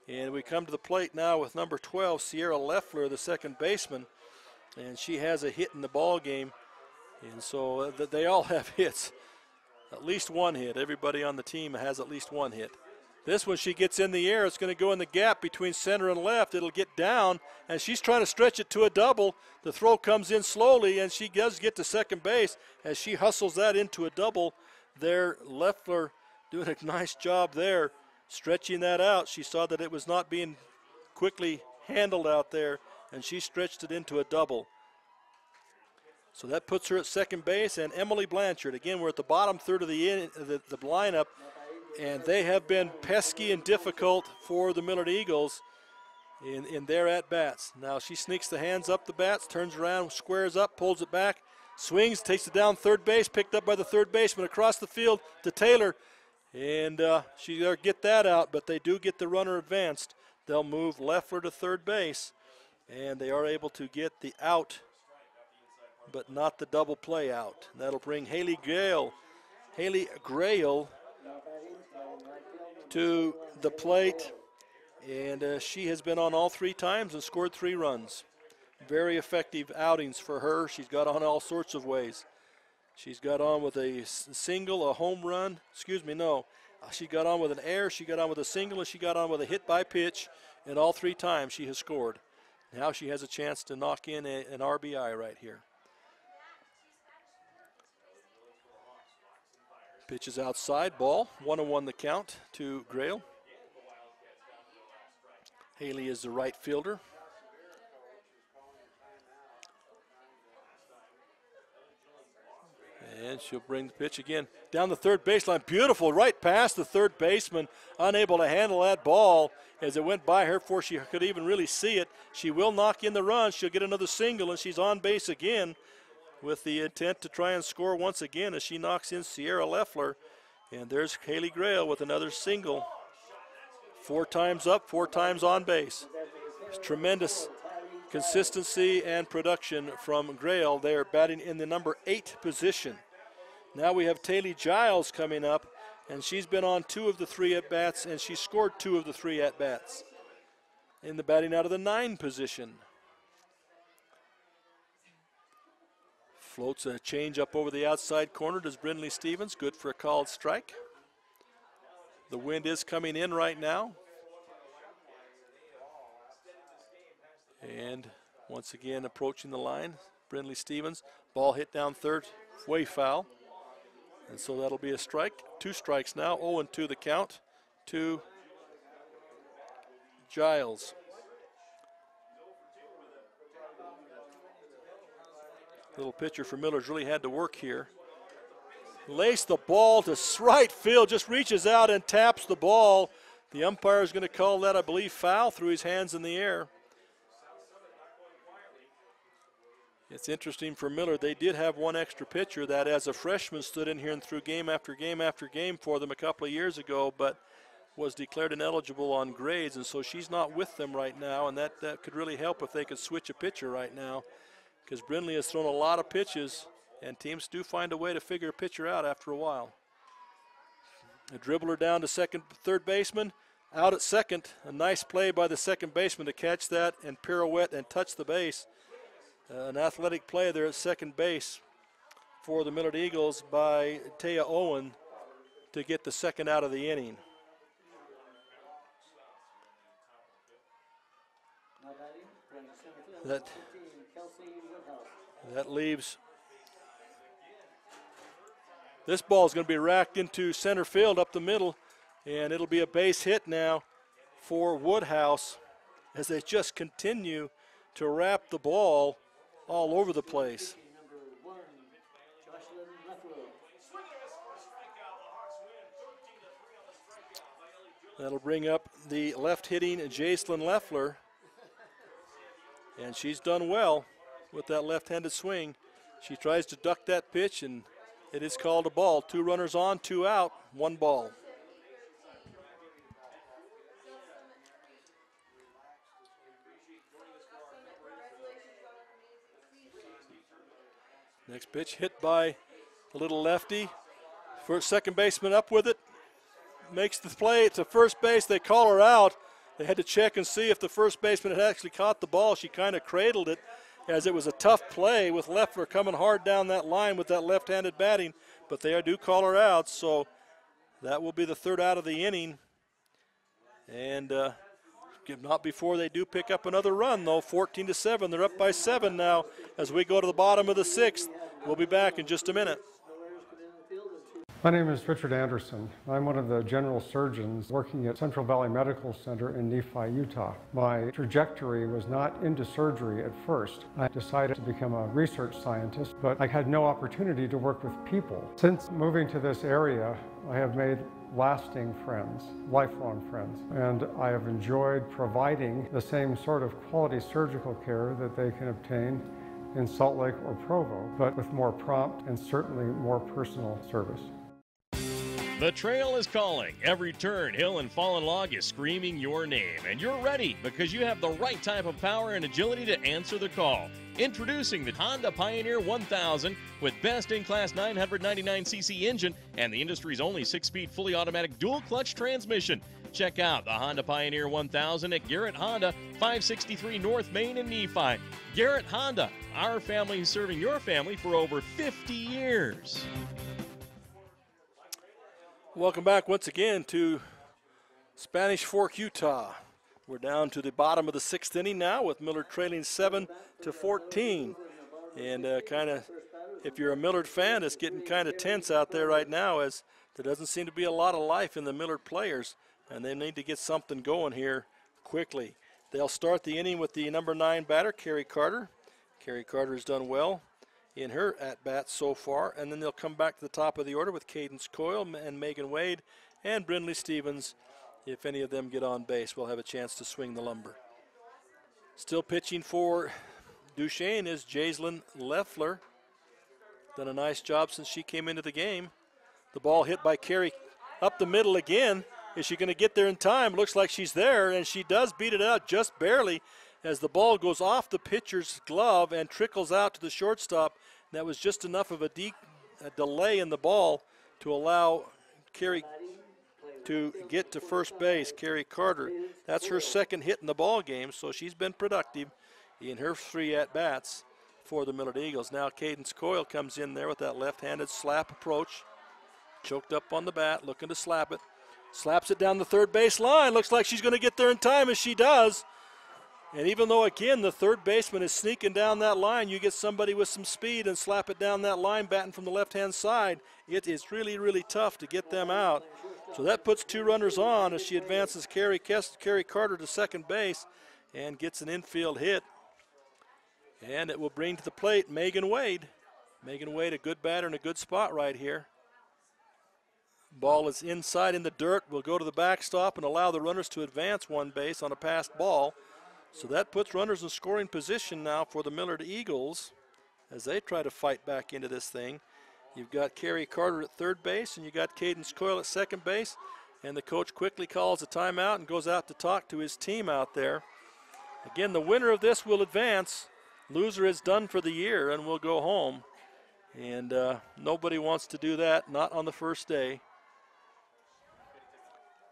And we come to the plate now with number 12, Sierra Leffler, the second baseman. And she has a hit in the ball game. And so they all have hits. At least one hit. Everybody on the team has at least one hit. This one, she gets in the air. It's going to go in the gap between center and left. It'll get down, and she's trying to stretch it to a double. The throw comes in slowly, and she does get to second base as she hustles that into a double. There, Leffler doing a nice job there, stretching that out. She saw that it was not being quickly handled out there, and she stretched it into a double. So that puts her at second base, and Emily Blanchard. Again, we're at the bottom third of the lineup, and they have been pesky and difficult for the Millard Eagles in their at-bats. Now she sneaks the hands up the bats, turns around, squares up, pulls it back, swings, takes it down third base, picked up by the third baseman across the field to Taylor. And she got to get that out, but they do get the runner advanced. They'll move Leffler to third base, and they are able to get the out, but not the double play out. That'll bring Haley Grail to the plate, and she has been on all 3 times and scored 3 runs. Very effective outings for her. She's got on all sorts of ways. She's got on with a single, a home run. She got on with an error, she got on with a single, and she got on with a hit by pitch, and all 3 times she has scored. Now she has a chance to knock in an RBI right here. Pitch is outside, ball, 1-1 the count to Grail. Haley is the right fielder. And she'll bring the pitch again down the third baseline. Beautiful, right past the third baseman. Unable to handle that ball as it went by her before she could even really see it. She will knock in the run. She'll get another single, and she's on base again with the intent to try and score once again as she knocks in Sierra Leffler. And there's Haley Grail with another single. 4 times up, 4 times on base. It's tremendous consistency and production from Grail. They're batting in the number 8 position. Now we have Taylor Giles coming up, and she's been on 2 of the 3 at-bats, and she scored 2 of the 3 at-bats in the batting out of the 9 position. Floats a change up over the outside corner. Does Brindley Stevens. Good for a called strike. The wind is coming in right now. And once again approaching the line, Brindley Stevens. Ball hit down third, way foul. And so that'll be a strike. 2 strikes now, 0-2 the count to Giles. Little pitcher for Millard's really had to work here. Laced the ball to right field, just reaches out and taps the ball. The umpire is going to call that, I believe, foul through his hands in the air. It's interesting for Millard. They did have one extra pitcher that as a freshman stood in here and threw game after game after game for them a couple of years ago, but was declared ineligible on grades, and so she's not with them right now, and that could really help if they could switch a pitcher right now, because Brindley has thrown a lot of pitches, and teams do find a way to figure a pitcher out after a while. A dribbler down to third baseman, out at second. A nice play by the second baseman to catch that and pirouette and touch the base. An athletic play there at second base for the Millard Eagles by Taya Owen to get the second out of the inning. That leaves. This ball is going to be racked into center field up the middle, and it'll be a base hit now for Woodhouse as they just continue to wrap the ball all over the place. That'll bring up the left-hitting Jacelyn Leffler, and she's done well with that left-handed swing. She tries to duck that pitch, and it is called a ball. 2 runners on, 2 out, 1 ball. Next pitch hit by the little lefty. First second baseman up with it. Makes the play to first base. They call her out. They had to check and see if the first baseman had actually caught the ball. She kind of cradled it as it was a tough play with Leffler coming hard down that line with that left-handed batting. But they do call her out, so that will be the 3rd out of the inning. And not before they do pick up another run, though. 14-7. They're up by 7 now as we go to the bottom of the 6th. We'll be back in just a minute. My name is Richard Anderson. I'm one of the general surgeons working at Central Valley Medical Center in Nephi, Utah. My trajectory was not into surgery at first. I decided to become a research scientist, but I had no opportunity to work with people. Since moving to this area, I have made lasting friends, lifelong friends, and I have enjoyed providing the same sort of quality surgical care that they can obtain in Salt Lake or Provo, but with more prompt and certainly more personal service. The trail is calling. Every turn, hill, and fallen log is screaming your name. And you're ready because you have the right type of power and agility to answer the call. Introducing the Honda Pioneer 1000 with best-in-class 999cc engine and the industry's only 6-speed fully automatic dual-clutch transmission. Check out the Honda Pioneer 1000 at Garrett Honda, 563 North Main in Nephi. Garrett Honda, our family serving your family for over 50 years. Welcome back once again to Spanish Fork, Utah. We're down to the bottom of the 6th inning now with Millard trailing 7-14. And if you're a Millard fan, it's getting kind of tense out there right now as there doesn't seem to be a lot of life in the Millard players, and they need to get something going here quickly. They'll start the inning with the number 9 batter, Kerry Carter. Kerry Carter has done well in her at-bats so far. And then they'll come back to the top of the order with Cadence Coyle and Megan Wade and Brindley Stevens. If any of them get on base, we'll have a chance to swing the lumber. Still pitching for Duchesne is Jaislyn Leffler. Done a nice job since she came into the game. The ball hit by Kerry up the middle again. Is she going to get there in time? Looks like she's there, and she does beat it out just barely as the ball goes off the pitcher's glove and trickles out to the shortstop. That was just enough of a delay in the ball to allow Kerry to get to first base. Kerry Carter, that's her second hit in the ball game, so she's been productive in her 3 at-bats for the Millard Eagles. Now Cadence Coyle comes in there with that left-handed slap approach. Choked up on the bat, looking to slap it. Slaps it down the third base line. Looks like she's going to get there in time, as she does. And even though, again, the third baseman is sneaking down that line, you get somebody with some speed and slap it down that line, batting from the left-hand side. It is really, really tough to get them out. So that puts 2 runners on as she advances Kerry Carter to second base and gets an infield hit. And it will bring to the plate Megan Wade. Megan Wade, a good batter in a good spot right here. Ball is inside in the dirt. Will go to the backstop and allow the runners to advance 1 base on a passed ball. So that puts runners in scoring position now for the Millard Eagles as they try to fight back into this thing. You've got Kerry Carter at third base and you got Cadence Coyle at second base. And the coach quickly calls a timeout and goes out to talk to his team out there. Again, the winner of this will advance. Loser is done for the year and will go home. And nobody wants to do that, not on the first day.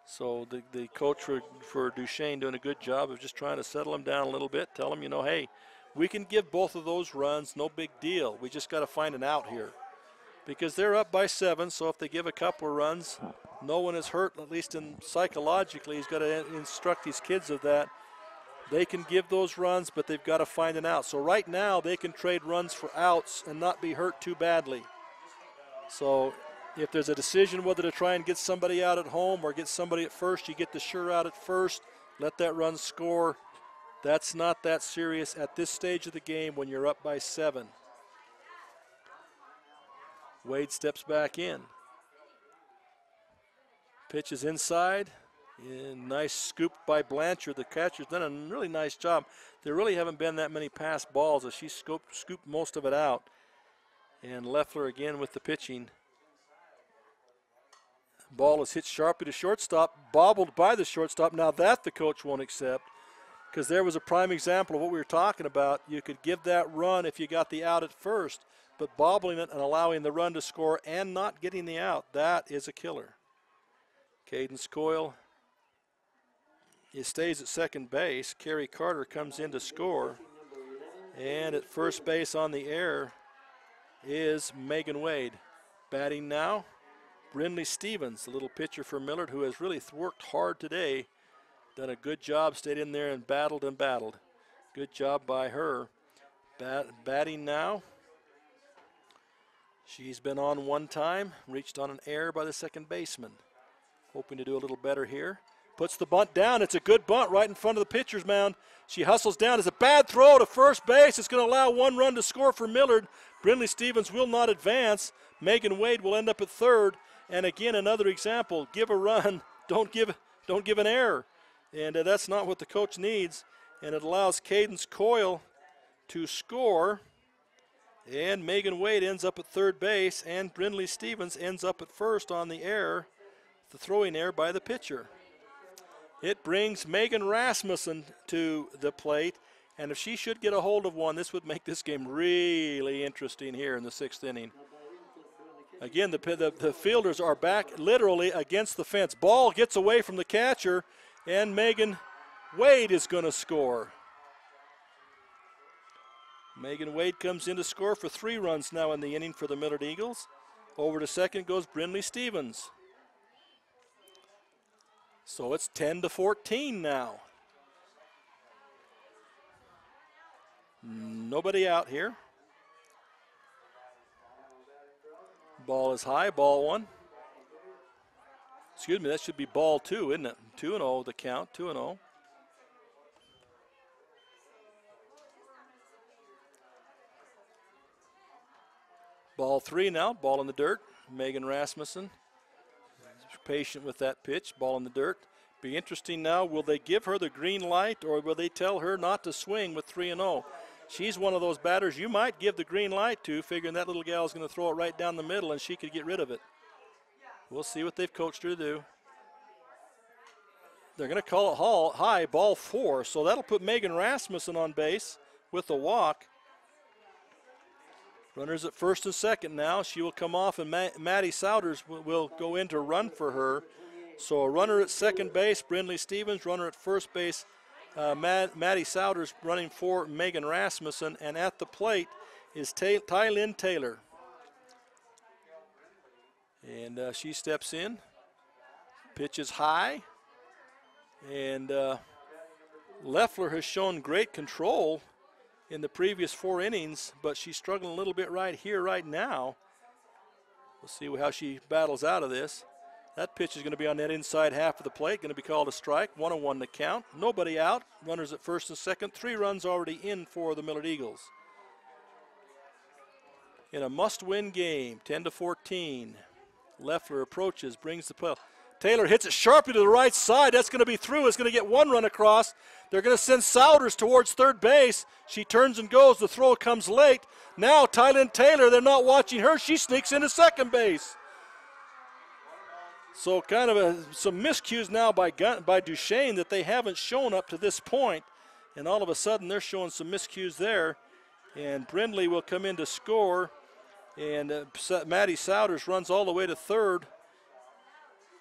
So the coach for Duchesne doing a good job of just trying to settle them down a little bit, tell them, you know, hey, we can give both of those runs, no big deal. We just got to find an out here. Because they're up by 7, so if they give a couple of runs, no one is hurt, at least psychologically. He's got to instruct these kids of that. They can give those runs, but they've got to find an out. So right now they can trade runs for outs and not be hurt too badly. So if there's a decision whether to try and get somebody out at home or get somebody at first, you get the sure out at first, let that run score. That's not that serious at this stage of the game when you're up by 7. Wade steps back in. Pitch is inside. And nice scoop by Blanchard. The catcher's done a really nice job. There really haven't been that many passed balls as she scooped most of it out. And Leffler again with the pitching. Ball is hit sharply to shortstop, bobbled by the shortstop. Now that the coach won't accept, because there was a prime example of what we were talking about. You could give that run if you got the out at first, but bobbling it and allowing the run to score and not getting the out, that is a killer. Cadence Coyle. He stays at second base. Kerry Carter comes in to score. And at first base on the air is Megan Wade. Batting now, Brindley Stevens, the little pitcher for Millard, who has really worked hard today. Done a good job, stayed in there and battled and battled. Good job by her. Batting now. She's been on 1 time, reached on an error by the second baseman. Hoping to do a little better here. Puts the bunt down. It's a good bunt right in front of the pitcher's mound. She hustles down. It's a bad throw to first base. It's going to allow 1 run to score for Millard. Brindley Stevens will not advance. Megan Wade will end up at third. And again, another example. Give a run. Don't give an error. And that's not what the coach needs. And it allows Cadence Coyle to score. And Megan Wade ends up at third base. And Brindley Stevens ends up at first on the error. The throwing error by the pitcher. It brings Megan Rasmussen to the plate, and if she should get a hold of one, this would make this game really interesting here in the 6th inning. Again, the fielders are back literally against the fence. Ball gets away from the catcher, and Megan Wade is going to score. Megan Wade comes in to score for 3 runs now in the inning for the Millard Eagles. Over to second goes Brindley Stevens. So it's 10-14 now. Nobody out here. Ball is high, ball 1. Excuse me, that should be ball 2, isn't it? 2-0 the count, 2-0. Ball 3 now, ball in the dirt. Megan Rasmussen patient with that pitch, ball in the dirt. Be interesting now, will they give her the green light or will they tell her not to swing with 3-0? She's one of those batters you might give the green light to, figuring that little gal's going to throw it right down the middle and she could get rid of it. We'll see what they've coached her to do. They're going to call it high, ball 4, so that'll put Megan Rasmussen on base with a walk. Runners at first and second now. She will come off, and Maddie Souders will go in to run for her. So a runner at second base, Brindley Stevens. Runner at first base, Maddie Souders running for Megan Rasmussen. And at the plate is Tylynn Taylor. And she steps in. Pitch is high. And Leffler has shown great control in the previous 4 innings, but she's struggling a little bit right here, right now. We'll see how she battles out of this. That pitch is going to be on that inside half of the plate, going to be called a strike. 1-1 to count. Nobody out. Runners at first and second. 3 runs already in for the Millard Eagles. In a must-win game, 10-14. Leffler approaches, brings the play. Taylor hits it sharply to the right side. That's going to be through. It's going to get 1 run across. They're going to send Souders towards third base. She turns and goes. The throw comes late. Now Tylynn Taylor, they're not watching her. She sneaks into second base. So kind of some miscues now by Duchesne that they haven't shown up to this point. And all of a sudden they're showing some miscues there. And Brindley will come in to score. And Maddie Souders runs all the way to third.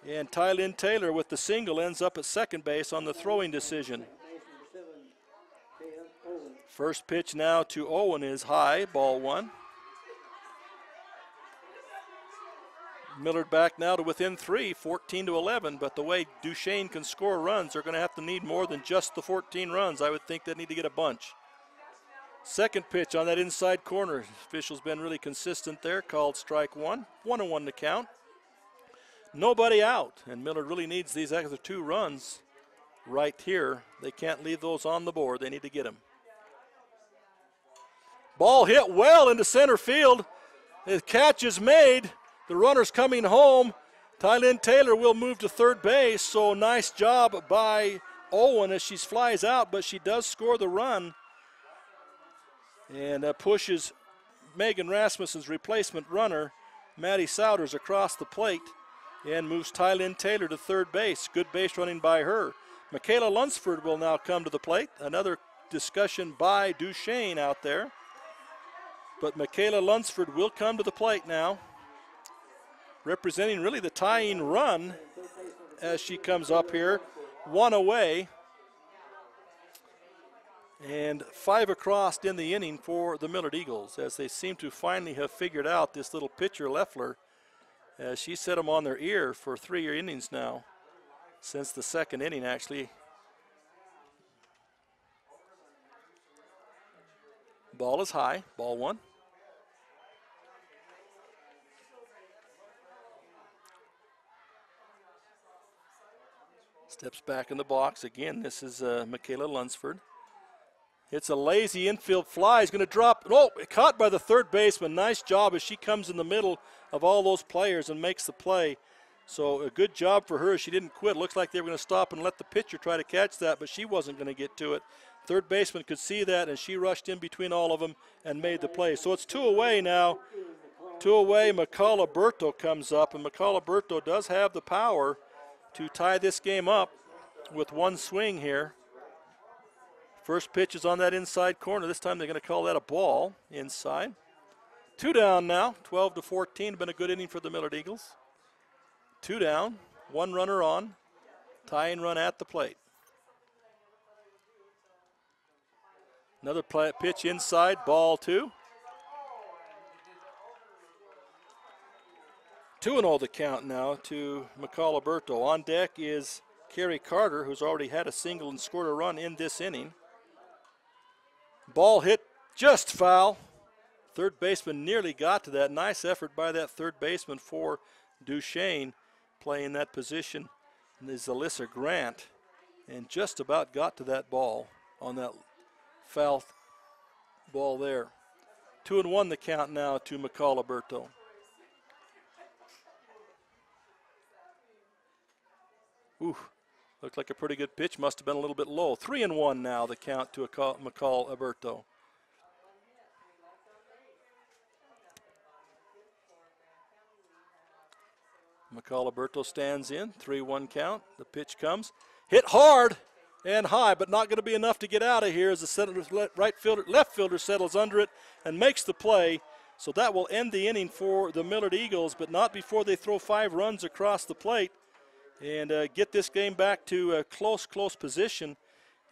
And Tylynn Taylor with the single ends up at second base on the throwing decision. First pitch now to Owen is high, ball 1. Millard back now to within 3, 14-11, but the way Duchesne can score runs, they're going to have to need more than just the 14 runs. I would think they need to get a bunch. Second pitch on that inside corner. Official's been really consistent there, called strike 1. 1-1 to count. Nobody out, and Millard really needs these extra 2 runs right here. They can't leave those on the board. They need to get them. Ball hit well into center field. The catch is made. The runner's coming home. Tylynn Taylor will move to third base, so nice job by Owen as she flies out, but she does score the run and pushes Megan Rasmussen's replacement runner, Maddie Souders, across the plate and moves Tylynn Taylor to third base. Good base running by her. Makayla Lunsford will now come to the plate. Another discussion by Duchesne out there. But Makayla Lunsford will come to the plate now, representing really the tying run as she comes up here. 1 away. And 5 across in the inning for the Millard Eagles, as they seem to finally have figured out this little pitcher, Leffler, as she set them on their ear for 3 innings now, since the second inning actually. Ball is high, ball 1. Steps back in the box again. This is Makayla Lunsford. It's a lazy infield fly. He's going to drop. Oh, caught by the third baseman. Nice job as she comes in the middle of all those players and makes the play. So a good job for her. She didn't quit. Looks like they were going to stop and let the pitcher try to catch that, but she wasn't going to get to it. Third baseman could see that, and she rushed in between all of them and made the play. So it's 2 away now. 2 away. Makayla Berto comes up, and Makayla Berto does have the power to tie this game up with 1 swing here. First pitch is on that inside corner. This time they're going to call that a ball inside. 2 down now, 12-14. Been a good inning for the Millard Eagles. 2 down, 1 runner on, tying run at the plate. Another pitch inside, ball 2. 2-0 the count now to Makayla Berto. On deck is Kerry Carter, who's already had a single and scored a run in this inning. Ball hit just foul. Third baseman nearly got to that. Nice effort by that third baseman for Duchesne playing that position. And is Alyssa Grant, and just about got to that ball on that foul ball there. 2-1 the count now to Makayla Berto. Ooh, looked like a pretty good pitch. Must have been a little bit low. 3-1 now the count to Makayla Berto. Makayla Berto stands in. 3-1 count. The pitch comes. Hit hard and high, but not going to be enough to get out of here as the left fielder settles under it and makes the play. So that will end the inning for the Millard Eagles, but not before they throw 5 runs across the plate and get this game back to a close position.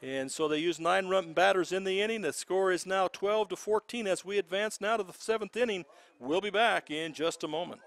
And so they use 9 run batters in the inning. The score is now 12-14 as we advance now to the 7th inning. We'll be back in just a moment.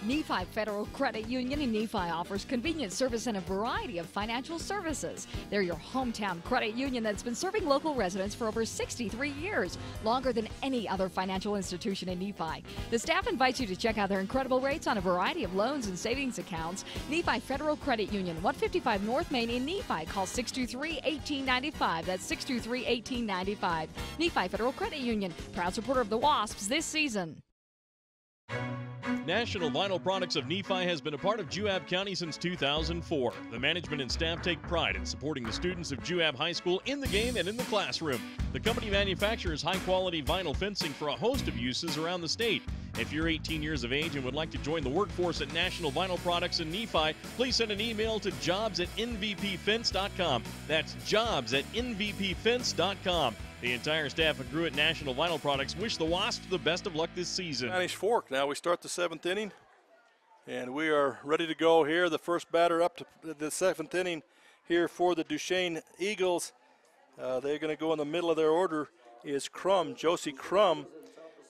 Nephi Federal Credit Union in Nephi offers convenient service and a variety of financial services. They're your hometown credit union that's been serving local residents for over 63 years, longer than any other financial institution in Nephi. The staff invites you to check out their incredible rates on a variety of loans and savings accounts. Nephi Federal Credit Union, 155 North Main in Nephi. Call 623-1895. That's 623-1895. Nephi Federal Credit Union, proud supporter of the Wasps this season. National Vinyl Products of Nephi has been a part of Juab County since 2004. The management and staff take pride in supporting the students of Juab High School in the game and in the classroom. The company manufactures high-quality vinyl fencing for a host of uses around the state. If you're 18 years of age and would like to join the workforce at National Vinyl Products in Nephi, please send an email to jobs@nvpfence.com. That's jobs@nvpfence.com. The entire staff and crew at National Vinyl Products wish the Wasps the best of luck this season. Spanish Fork. Now we start the 7th inning, and we are ready to go here. The first batter up to the 7th inning here for the Duchesne Eagles. They're going to go in the middle of their order is Crumb, Josie Crumb.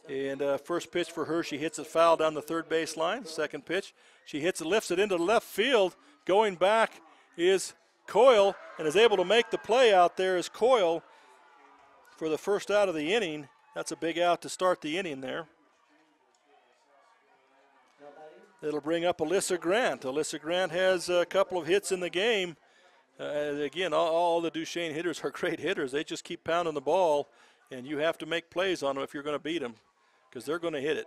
And first pitch for her, she hits it foul down the third base line. Second pitch, she hits it, lifts it into left field. Going back is Coyle, and is able to make the play out there is Coyle for the first out of the inning. That's a big out to start the inning there. It'll bring up Alyssa Grant. Alyssa Grant has a couple of hits in the game. Again, all the Duchesne hitters are great hitters. They just keep pounding the ball, and you have to make plays on them if you're going to beat them, because they're going to hit it.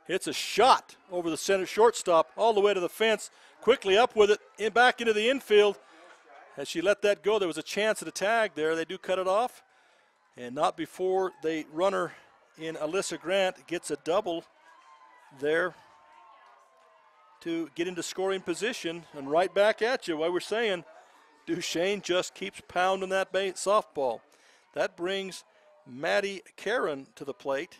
Hits a shot over the center shortstop all the way to the fence, quickly up with it, back into the infield. As she let that go, there was a chance at a tag there. They do cut it off, and not before the runner in Alyssa Grant gets a double there to get into scoring position. And right back at you, what we're saying, Duchesne just keeps pounding that softball. That brings Maddie Karen to the plate.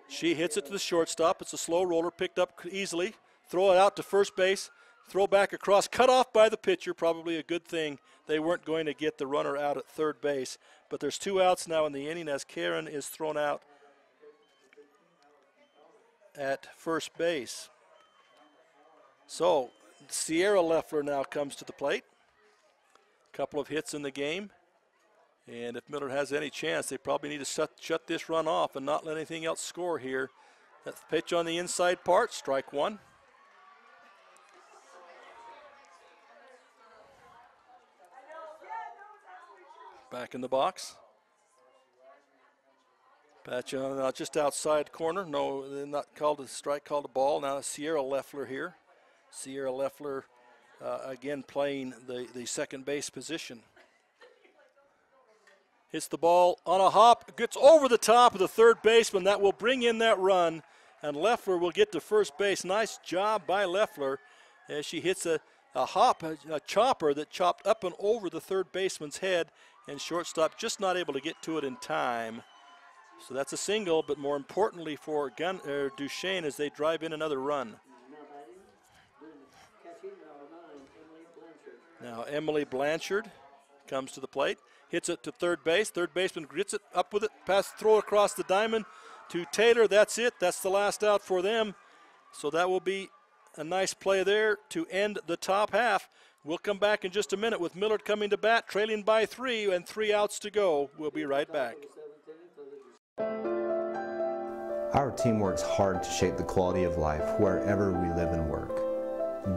She hits it to the shortstop. It's a slow roller, picked up easily. Throw it out to first base. Throw back across, cut off by the pitcher, probably a good thing. They weren't going to get the runner out at third base. But there's 2 outs now in the inning as Karen is thrown out at first base. So Sierra Leffler now comes to the plate. Couple of hits in the game. And if Millard has any chance, they probably need to shut this run off and not let anything else score here. That's the pitch on the inside part, strike 1. Back in the box. Patch on just outside corner. No, they're not called a strike, called a ball. Now Sierra Leffler here. Sierra Leffler again playing the second base position. Hits the ball on a hop, gets over the top of the third baseman. That will bring in that run, and Leffler will get to first base. Nice job by Leffler as she hits a chopper that chopped up and over the third baseman's head, and shortstop just not able to get to it in time. So that's a single, but more importantly for Duchesne as they drive in another run. Now Emily Blanchard comes to the plate, hits it to third base. Third baseman gets it up with it, throw across the diamond to Taylor. That's it. That's the last out for them. So that will be a nice play there to end the top half. We'll come back in just a minute with Millard coming to bat, trailing by 3 and 3 outs to go. We'll be right back. Our team works hard to shape the quality of life wherever we live and work.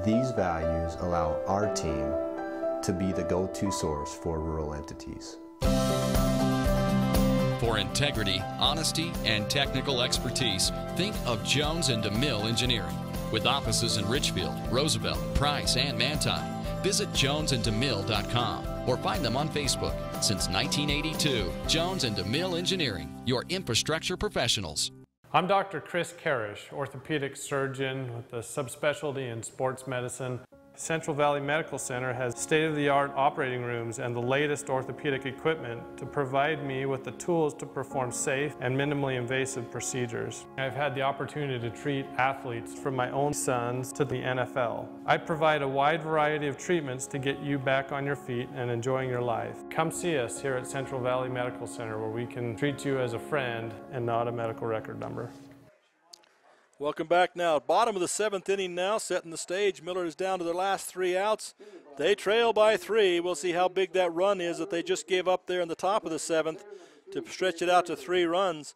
These values allow our team to be the go-to source for rural entities. For integrity, honesty, and technical expertise, think of Jones and DeMille Engineering. With offices in Richfield, Roosevelt, Price, and Manti. Visit jonesanddemille.com or find them on Facebook. Since 1982, Jones and DeMille Engineering, your infrastructure professionals. I'm Dr. Chris Karish, orthopedic surgeon with a subspecialty in sports medicine. Central Valley Medical Center has state-of-the-art operating rooms and the latest orthopedic equipment to provide me with the tools to perform safe and minimally invasive procedures. I've had the opportunity to treat athletes from my own sons to the NFL. I provide a wide variety of treatments to get you back on your feet and enjoying your life. Come see us here at Central Valley Medical Center, where we can treat you as a friend and not a medical record number. Welcome back now. Bottom of the 7th inning now, setting the stage. Millard is down to their last 3 outs. They trail by 3. We'll see how big that run is that they just gave up there in the top of the 7th to stretch it out to 3 runs.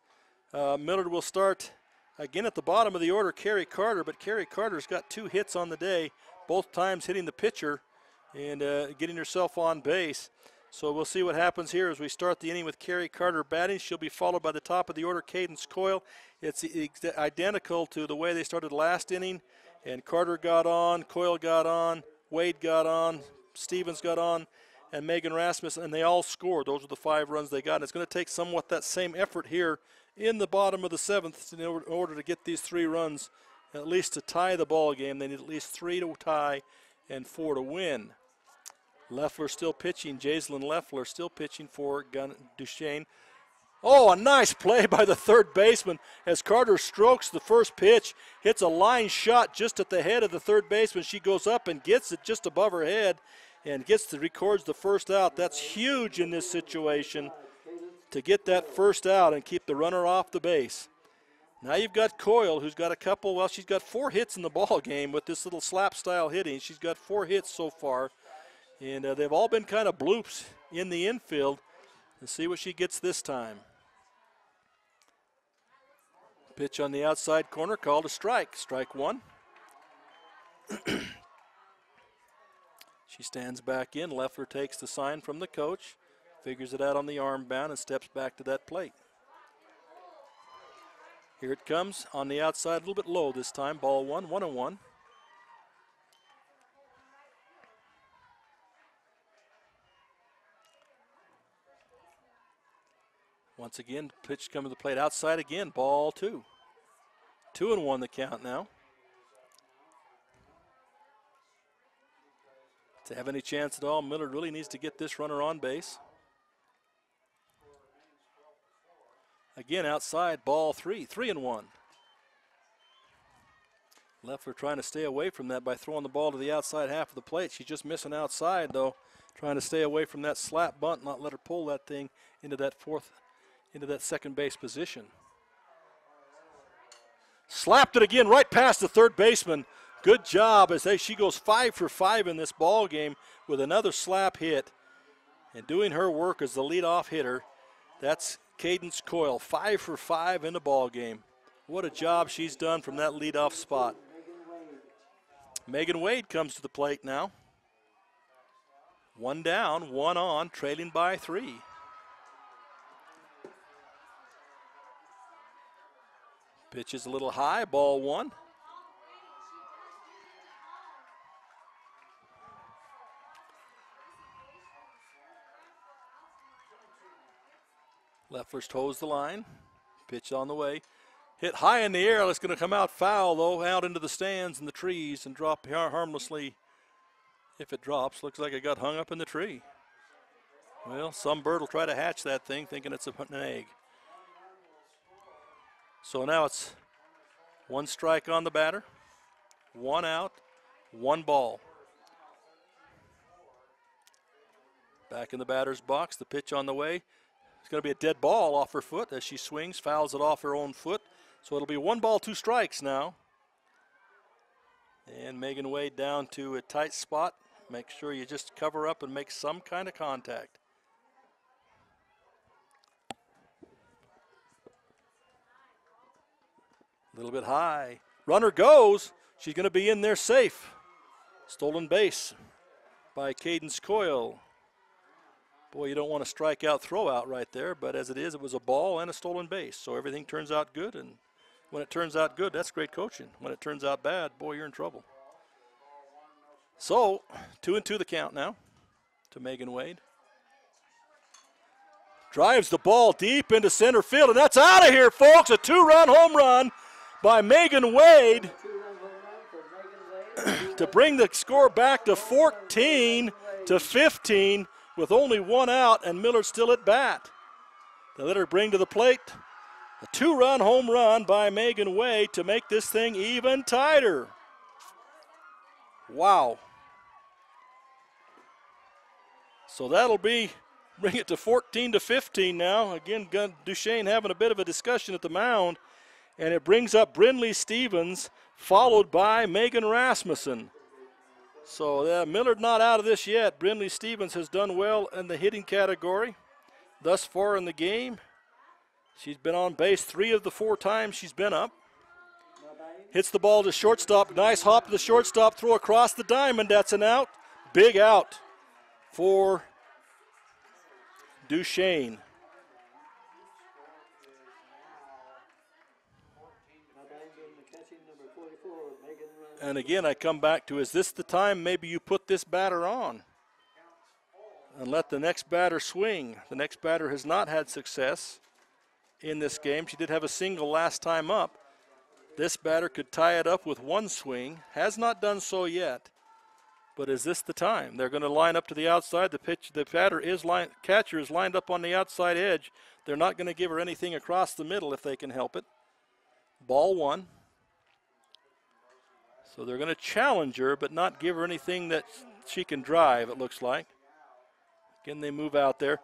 Millard will start again at the bottom of the order, Kerry Carter, but Kerry Carter's got 2 hits on the day, both times hitting the pitcher and getting herself on base. So we'll see what happens here as we start the inning with Kerry Carter batting. She'll be followed by the top of the order, Cadence Coyle. It's identical to the way they started last inning, and Carter got on, Coyle got on, Wade got on, Stevens got on, and Megan Rasmussen, and they all scored. Those are the 5 runs they got. And it's going to take somewhat that same effort here in the bottom of the 7th in order to get these 3 runs, at least to tie the ball game. They need at least 3 to tie and 4 to win. Leffler still pitching. Jaislyn Leffler still pitching for Duchesne. Oh, a nice play by the third baseman as Carter strokes the first pitch, hits a line shot just at the head of the third baseman. She goes up and gets it just above her head and records the first out. That's huge in this situation to get that first out and keep the runner off the base. Now you've got Coyle, who's got she's got 4 hits in the ball game with this little slap style hitting. She's got 4 hits so far, and they've all been kind of bloops in the infield. Let's see what she gets this time. Pitch on the outside corner, called a strike. Strike 1. She stands back in. Leffler takes the sign from the coach, figures it out on the arm bound, and steps back to that plate. Here it comes on the outside, a little bit low this time. Ball 1, 1-1. Once again, pitch coming to the plate outside again, ball 2. 2-1 the count now. To have any chance at all, Millard really needs to get this runner on base. Again, outside, ball 3, 3-1. Leffler trying to stay away from that by throwing the ball to the outside half of the plate. She's just missing outside, though, trying to stay away from that slap bunt, not let her pull that thing into that second base position. Slapped it again right past the third baseman. Good job as she goes 5 for 5 in this ball game with another slap hit and doing her work as the leadoff hitter. That's Cadence Coyle, 5 for 5 in the ball game. What a job she's done from that leadoff spot. Megan Wade comes to the plate now. 1 down, 1 on, trailing by 3. Pitch is a little high, ball 1. Leffler's toes the line. Pitch on the way. Hit high in the air. It's going to come out foul, though, out into the stands and the trees and drop harmlessly. If it drops, looks like it got hung up in the tree. Well, some bird will try to hatch that thing thinking it's an egg. So now it's 1 strike on the batter, 1 out, 1 ball. Back in the batter's box, the pitch on the way. It's going to be a dead ball off her foot as she swings, fouls it off her own foot. So it'll be 1 ball, 2 strikes now. And Megan Wade down to a tight spot. Make sure you just cover up and make some kind of contact. A little bit high. Runner goes. She's going to be in there safe. Stolen base by Cadence Coyle. Boy, you don't want to strike out, throw out right there, but as it is, it was a ball and a stolen base, so everything turns out good, and when it turns out good, that's great coaching. When it turns out bad, boy, you're in trouble. So, 2-2 the count now to Megan Wade. Drives the ball deep into center field, and that's out of here, folks. A 2-run home run by Megan Wade to bring the score back to 14-15 with only one out, and Millard still at bat. They let her bring to the plate a 2-run home run by Megan Wade to make this thing even tighter. Wow. So that'll bring it to 14-15 now. Again, Duchesne having a bit of a discussion at the mound, and it brings up Brindley Stevens, followed by Megan Rasmussen. So Millard not out of this yet. Brindley Stevens has done well in the hitting category thus far in the game. She's been on base 3 of the 4 times she's been up. Hits the ball to shortstop. Nice hop to the shortstop, throw across the diamond. That's an out. Big out for Duchesne. And again, I come back to, is this the time maybe you put this batter on and let the next batter swing? The next batter has not had success in this game. She did have a single last time up. This batter could tie it up with one swing. Has not done so yet. But is this the time? They're going to line up to the outside. The catcher is lined up on the outside edge. They're not going to give her anything across the middle if they can help it. Ball 1. So they're going to challenge her, but not give her anything that she can drive, it looks like. Again, they move out there.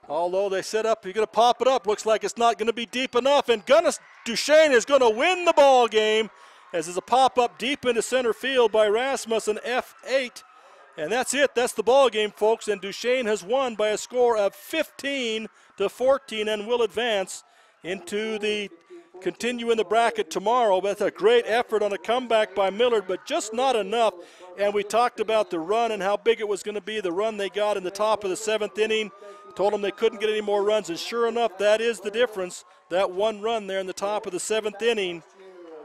Although they set up, you're going to pop it up. Looks like it's not going to be deep enough, and Duchesne is going to win the ball game as there's a pop-up deep into center field by Rasmussen, F8. And that's it. That's the ball game, folks. And Duchesne has won by a score of 15-14 and will advance into the continue in the bracket tomorrow. But that's a great effort on a comeback by Millard, but just not enough. And we talked about the run and how big it was going to be, the run they got in the top of the 7th inning. Told them they couldn't get any more runs, and sure enough, that is the difference. That one run there in the top of the 7th inning,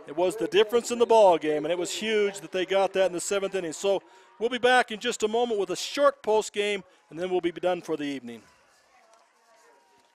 it was the difference in the ball game, and it was huge that they got that in the 7th inning. So we'll be back in just a moment with a short post game, and then we'll be done for the evening.